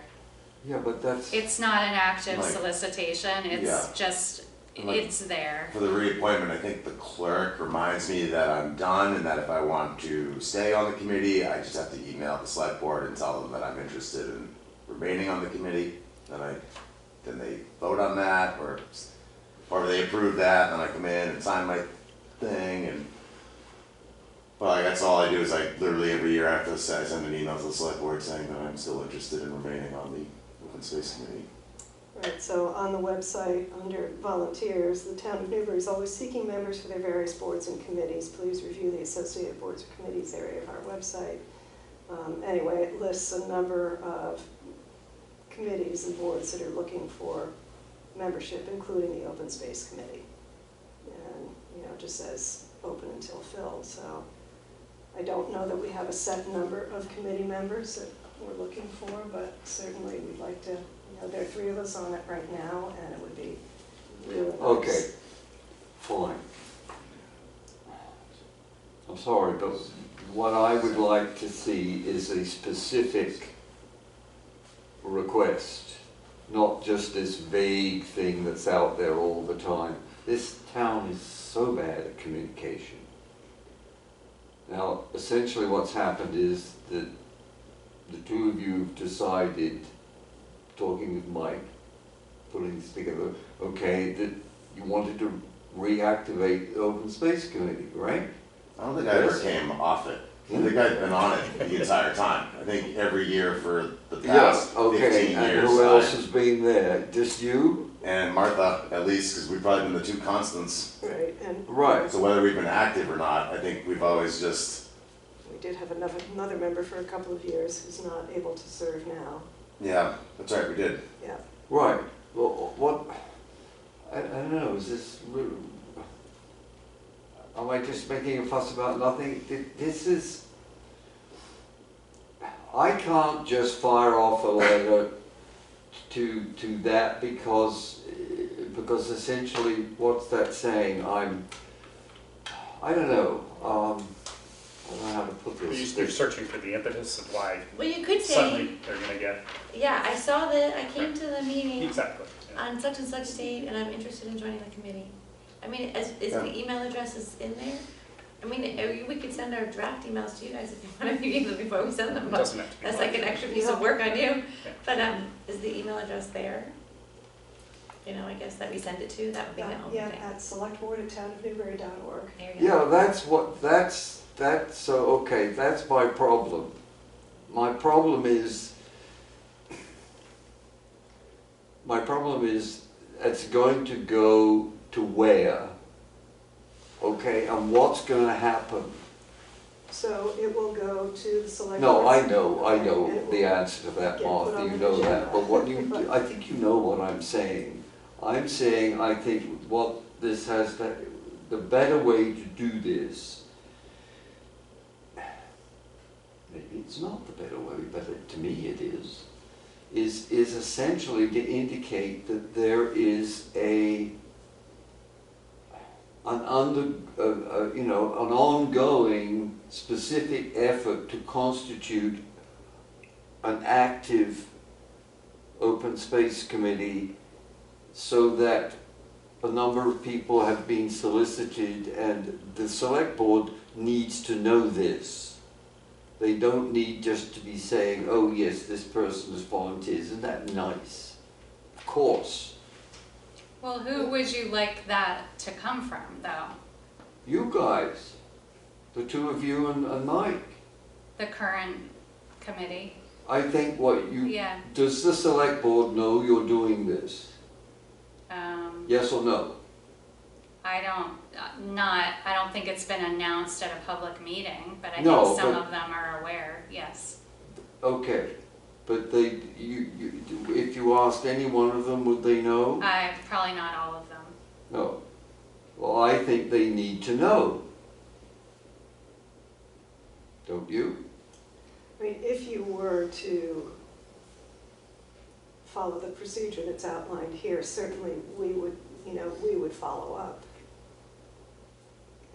Yeah, but that's, It's not an active Like- solicitation, it's Yeah. just, Like- it's there. For the reappointment, I think the clerk reminds me that I'm done and that if I want to stay on the committee, I just have to email the select board and tell them that I'm interested in remaining on the committee. Then they vote on that, or they approve that, and then I come in and sign my thing, and well, that's all I do is I literally every year I have to send an email to the select board saying that I'm still interested in remaining on the open space committee. Right, so on the website, under volunteers, the town of Newbury is always seeking members for their various boards and committees. Please review the associated boards or committees area of our website. Anyway, it lists a number of committees and boards that are looking for membership, including the Open Space Committee. And, it just says open until filled, so I don't know that we have a set number of committee members that we're looking for, but certainly we'd like to, there are 3 of us on it right now, and it would be really nice. okay, fine. I'm sorry, but what I would like to see is a specific request, not just this vague thing that's out there all the time. This town is so bad at communication. Now, essentially what's happened is that the 2 of you have decided, talking with Mike, putting this together, okay, that you wanted to reactivate the Open Space Committee, right? I don't think I ever Yes. came off it. I think I've been on it the entire time. I think every year for the Yeah, past okay, 15 and years. who else has been there? Just you? And Martha, at least, because we've probably been the 2 constants. Right, and Right. So whether we've been active or not, I think we've always just, we did have another member for a couple of years who's not able to serve now. yeah, that's right, we did. Yeah, Right. Well, what, I don't know, is this, am I just making a fuss about nothing? This is, I can't just fire off a letter to that because essentially, what's that saying? I don't know, I don't know how to put this. You're searching for the impetus of why Well, you could say, suddenly they're gonna get, yeah, I saw that, I came to the meeting exactly. yeah. on such and such date, and I'm interested in joining the committee. I mean, is the email address is in there? I mean, we could send our draft emails to you guys if you want to read them before we send them, It but doesn't have to be that's like an live. extra piece of work on you. Yeah. But, is the email address there? I guess that we send it to, that would be the only yeah, thing. at selectboard@townofnewbury.org. There you Yeah, go. that's, so, okay, that's my problem. My problem is, it's going to go to where? Okay, and what's gonna happen? So it will go to the select. No, board. I know And it the will answer to that, get put Martha, on you the know that, agenda. but I think you know what I'm saying. I'm saying, I think what this has, the better way to do this, maybe it's not the better way, but to me it is essentially to indicate that there is an ongoing specific effort to constitute an active open space committee so that a number of people have been solicited and the select board needs to know this. They don't need just to be saying, oh yes, this person has volunteered. Isn't that nice? Of course. Well, who would you like that to come from, though? You guys, the 2 of you and Mike. The current committee? I think Yeah. does the select board know you're doing this? Um, Yes or no? I don't think it's been announced at a public meeting, but I No, think some but- of them are aware, yes. Okay, but if you asked any one of them, would they know? Probably not all of them. No. Well, I think they need to know. Don't you? I mean, if you were to follow the procedure that's outlined here, certainly we would follow up.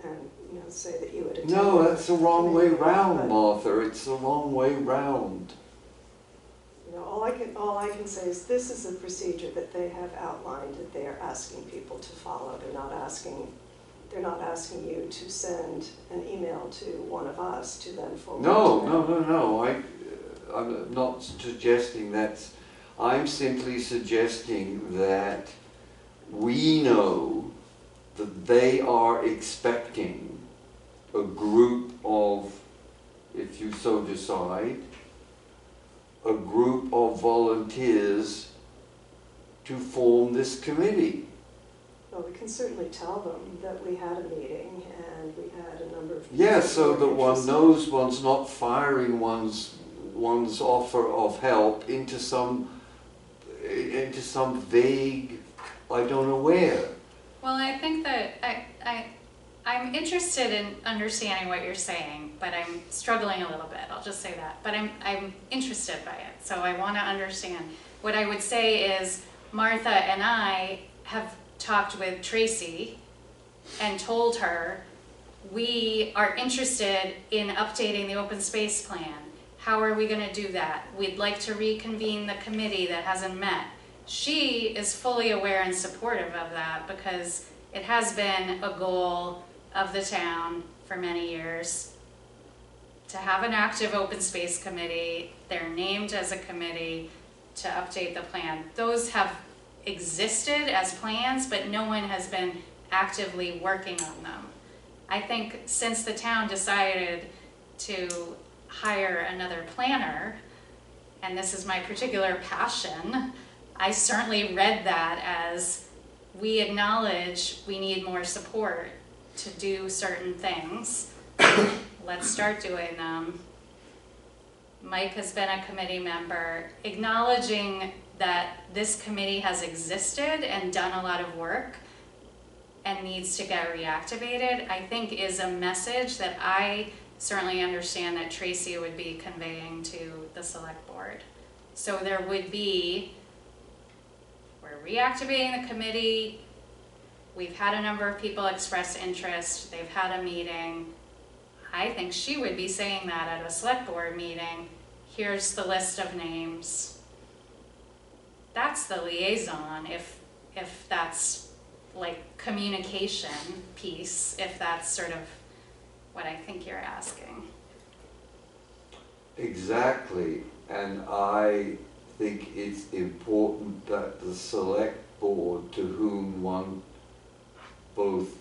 And, say that you would attend. No, that's the wrong way committee, round, but, Martha. It's the wrong way round. all I can say is this is a procedure that they have outlined that they are asking people to follow. They're not asking you to send an email to one of us to then forward No, to no, them. no, no. I'm not suggesting that. I'm simply suggesting that we know that they are expecting a group of, if you so decide, a group of volunteers to form this committee. Well, we can certainly tell them that we had a meeting and we had a number of people. Yeah, so who were that one interested. knows one's not firing one's offer of help into some vague, I don't know where. Well, I think that I'm interested in understanding what you're saying, but I'm struggling a little bit, I'll just say that. But I'm interested by it, so I want to understand. What I would say is Martha and I have talked with Tracy and told her we are interested in updating the open space plan. How are we going to do that? We'd like to reconvene the committee that hasn't met. She is fully aware and supportive of that because it has been a goal of the town for many years to have an active open space committee. They're named as a committee to update the plan. Those have existed as plans, but no one has been actively working on them. I think since the town decided to hire another planner, and this is my particular passion, I certainly read that as we acknowledge we need more support to do certain things. Let's start doing them. Mike has been a committee member. Acknowledging that this committee has existed and done a lot of work and needs to get reactivated, I think is a message that I certainly understand that Tracy would be conveying to the select board. So there would be, we're reactivating the committee, we've had a number of people express interest, they've had a meeting. I think she would be saying that at a select board meeting. Here's the list of names. That's the liaison, if that's like communication piece, if that's sort of what I think you're asking. Exactly, and I think it's important that the select board, to whom one both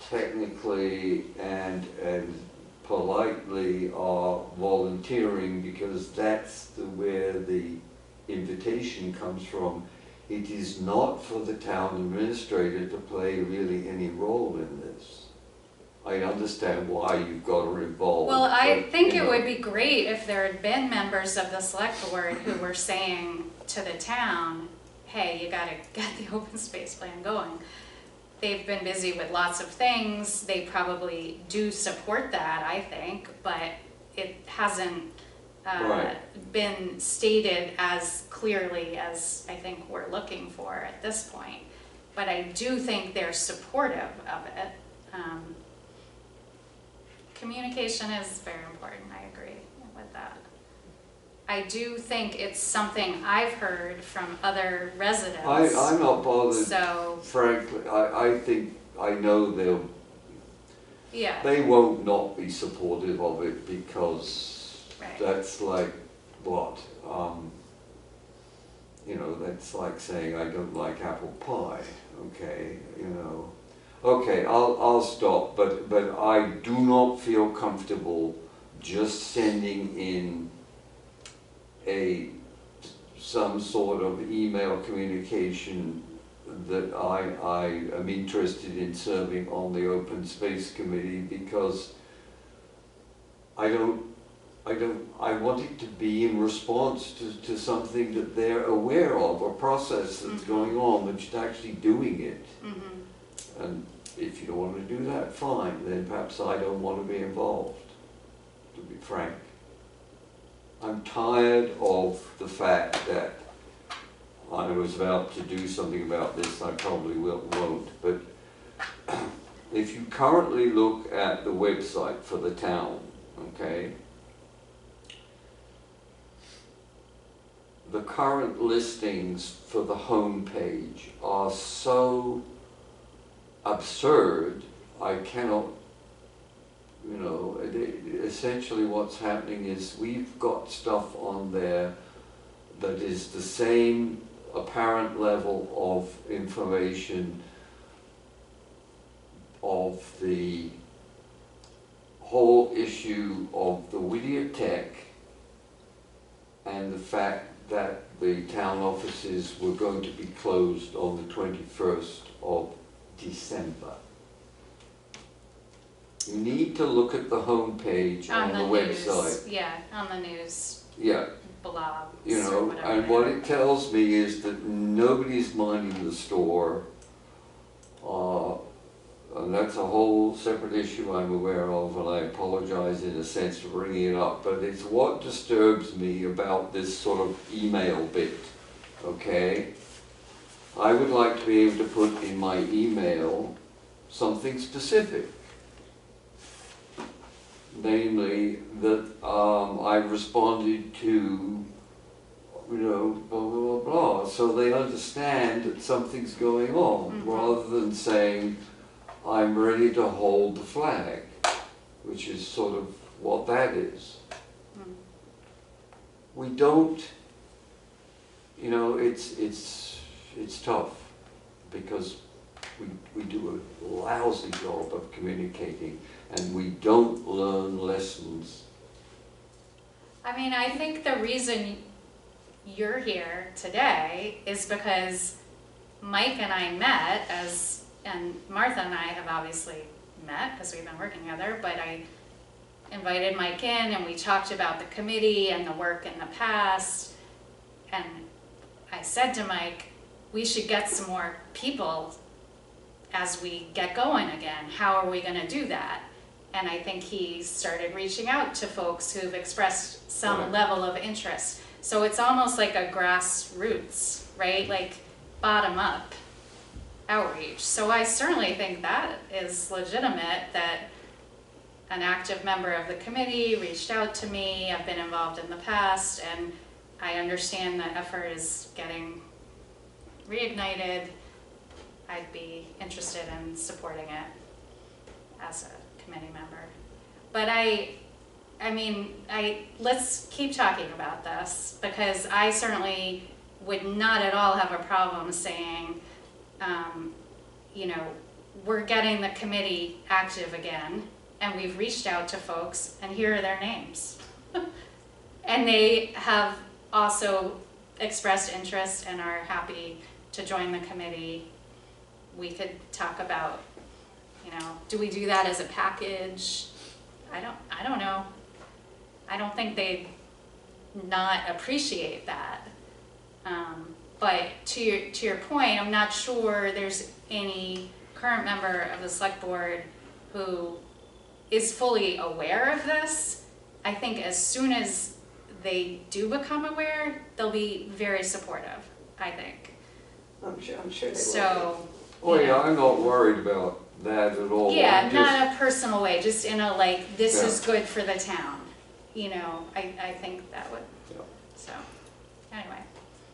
technically and politely are volunteering, because that's where the invitation comes from. It is not for the town administrator to play really any role in this. I understand why you've got her involved. Well, I but, think you it know, would be great if there had been members of the select board who were saying to the town, hey, you gotta get the open space plan going. They've been busy with lots of things. They probably do support that, I think, but it hasn't Right. been stated as clearly as I think we're looking for at this point. But I do think they're supportive of it. Communication is very important, I agree with that. I do think it's something I've heard from other residents. I'm not bothered, So, frankly. I think, I know yeah, they won't not be supportive of it, because right. that's like, what? You know, that's like saying I don't like apple pie, okay, you know. Okay, I'll stop, but I do not feel comfortable just sending in some sort of email communication that I am interested in serving on the Open Space Committee because I want it to be in response to something that they're aware of, a process that's going on, but you're actually doing it. And if you don't want to do that, fine, then perhaps I don't want to be involved, to be frank. I'm tired of the fact that I was about to do something about this, I probably won't, but if you currently look at the website for the town, okay, the current listings for the home page are so absurd, I cannot, you know, essentially what's happening is we've got stuff on there that is the same apparent level of information of the whole issue of the Whittier Tech and the fact that the town offices were going to be closed on the 21st of December. You need to look at the homepage on the website. Yeah, on the news Yeah, blog. you know, and what it tells me is that nobody's minding the store. And that's a whole separate issue I'm aware of, and I apologize in a sense for bringing it up, but it's what disturbs me about this sort of email bit, okay? I would like to be able to put in my email something specific. Namely, that I responded to, you know, blah, blah, blah, blah, so they understand that something's going on, rather than saying, I'm ready to hold the flag, which is sort of what that is. We don't, you know, it's tough because we do a lousy job of communicating and we don't learn lessons. I mean, I think the reason you're here today is because Mike and I met and Martha and I have obviously met because we've been working together, but I invited Mike in and we talked about the committee and the work in the past, and I said to Mike, we should get some more people as we get going again. How are we going to do that? And I think he started reaching out to folks who've expressed some level of interest. So it's almost like a grassroots, right? Like bottom up outreach. So I certainly think that is legitimate, that an active member of the committee reached out to me. I've been involved in the past, and I understand that effort is getting reignited. I'd be interested in supporting it as a committee member. But let's keep talking about this, because I certainly would not at all have a problem saying, you know, we're getting the committee active again, and we've reached out to folks, and here are their names. And they have also expressed interest and are happy to join the committee. We could talk about, you know, do we do that as a package? I don't know. I don't think they'd not appreciate that. But to your point, I'm not sure there's any current member of the select board who is fully aware of this. I think as soon as they do become aware, they'll be very supportive, I think. I'm sure they will. So, Oh yeah, I'm not worried about that at all. yeah, I'm not in a personal way, just in a like, this Yeah. is good for the town. You know, I think that would, Yeah. so, anyway.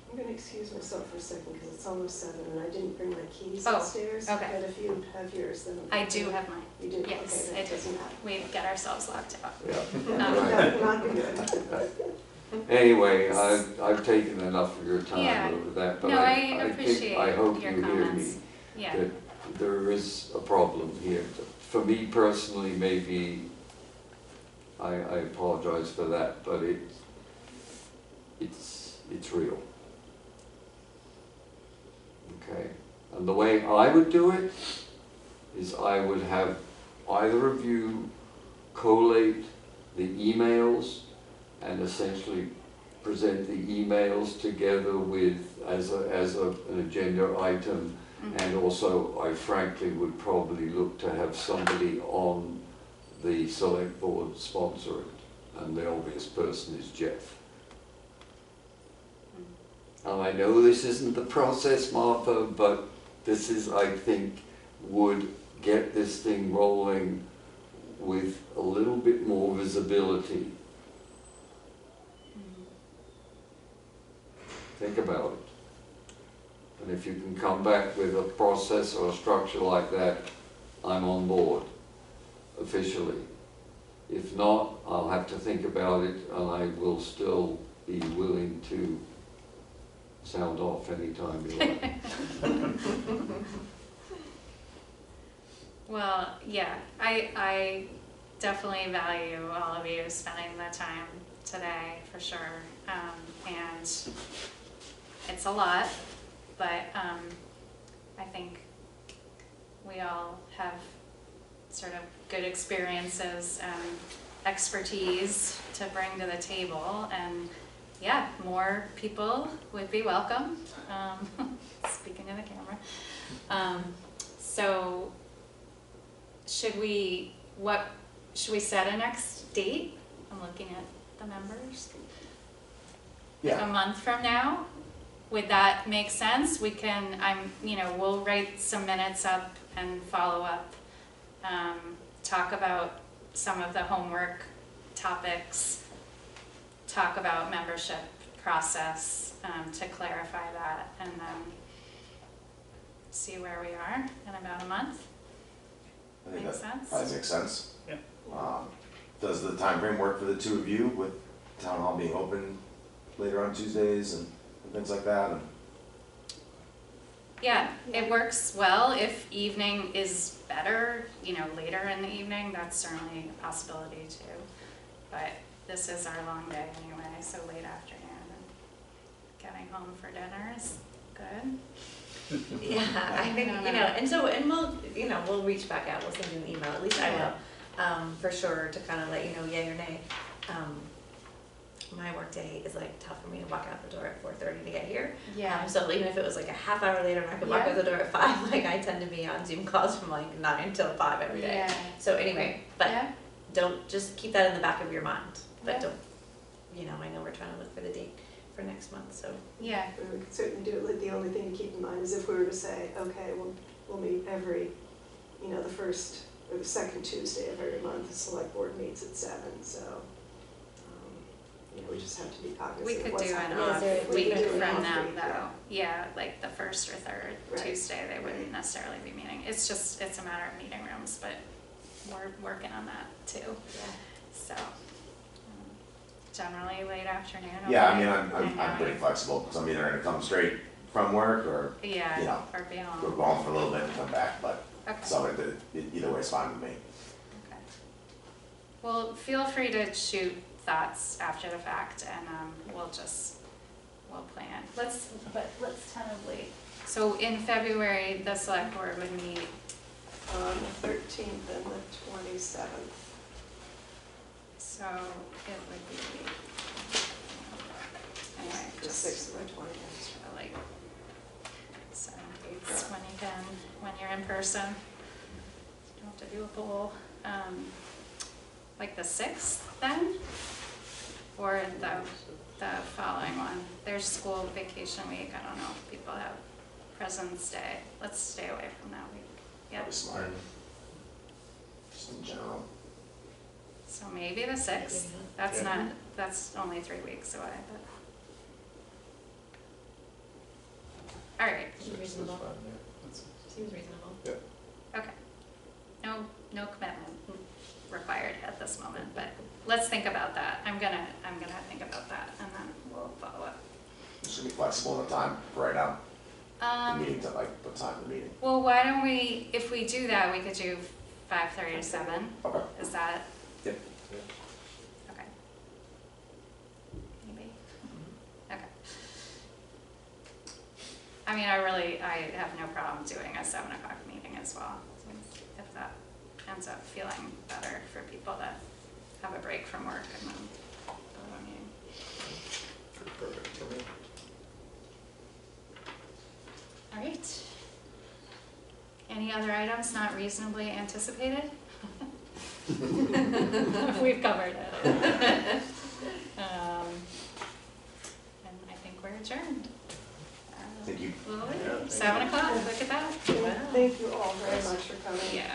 I'm going to excuse myself for a second because it's almost 7 and I didn't bring my keys Oh, upstairs. okay. But if you have yours, then. I do have mine. You do? Yes, Okay, I that do. doesn't matter. We get ourselves locked out. Yeah. That would not be good. Anyway, I've taken enough of your time Yeah. over that, but No, I I appreciate think, I hope your you hear me, comments. Yeah, that there is a problem here. For me personally, maybe, I apologize for that, but it's real. Okay, And the way I would do it is I would have either of you collate the emails and essentially present the emails together with, as an agenda item. And also, I frankly would probably look to have somebody on the select board sponsor it, and the obvious person is Jeff. And I know this isn't the process, Martha, but this is, I think, would get this thing rolling with a little bit more visibility. Think about it. And if you can come back with a process or a structure like that, I'm on board, officially. If not, I'll have to think about it, and I will still be willing to sound off anytime you like. Well, yeah, I definitely value all of you spending the time today, for sure. And it's a lot, but I think we all have sort of good experiences and expertise to bring to the table, and yeah, more people would be welcome. Speaking to the camera. So should we set a next date? I'm looking at the members. Like a month from now? Would that make sense? We can, we'll write some minutes up and follow up. Talk about some of the homework topics, talk about membership process to clarify that, and then see where we are in about a month. I think Makes that sense? probably makes sense. Yeah. Does the time frame work for the two of you, with town hall being open later on Tuesdays and things like that? And Yeah, it works well. If evening is better, later in the evening, that's certainly a possibility too. But this is our long day anyway, so late afternoon, and getting home for dinner is good. Yeah, I think, we'll reach back out, we'll send you an email, at least I will, for sure, to kind of let you know yay or nay. My work day is like tough for me to walk out the door at 4:30 to get here. So even if it was like a half hour later and I could walk out the door at 5, like I tend to be on Zoom calls from like 9 till 5 every day. Yeah. So anyway, but Yeah. don't, just keep that in the back of your mind. But Yeah. don't, I know we're trying to look for the date for next month, so. Yeah, We could certainly do it. Like, the only thing to keep in mind is if we were to say, okay, we'll meet every, the first or the second Tuesday of every month, the select board meets at 7, so, we just have to be we cognizant of could what's do an happening. off Is there a week We could do an from off them week, though. Yeah, like the first or third Right. Tuesday, they wouldn't necessarily be meeting. It's a matter of meeting rooms, but we're working on that too. So, generally late afternoon. yeah, okay? I'm pretty flexible, because I'm either gonna come straight from work or Yeah, or be go home. home for a little bit and come back, but Okay. so either way is fine with me. Okay. Well, feel free to shoot thoughts after the fact, and we'll plan. Let's tentatively. So in February, the select board would meet. On the 13th and the 27th. So it would be, anyway, The just 6th or 20th. sort of like setting dates when you're in person. You don't have to do a poll. Like the 6th then? Or the following one? There's school vacation week, I don't know if people have President's Day. Let's stay away from that week. Yeah, Probably smart, just in general. so maybe the 6th. That's only 3 weeks away, but. All right, Seems reasonable. Seems reasonable. okay. No commitment required at this moment, but let's think about that. I'm gonna think about that, and then we'll follow up. Just gonna be flexible in the time for right now. The meeting to what time of the meeting? Well, why don't we, if we do that, we could do 5:30 to 7. Okay. Is that? Yep. Okay. Maybe? Okay. I mean, I have no problem doing a 7 o'clock meeting as well, if that ends up feeling better for people that have a break from work and then go to a meeting. Perfect for me. All right. Any other items not reasonably anticipated? We've covered it. And I think we're adjourned. Thank you. Lily, Yeah, thank 7 you. o'clock, look at that. Wow. Thank you all very much for coming. Yeah.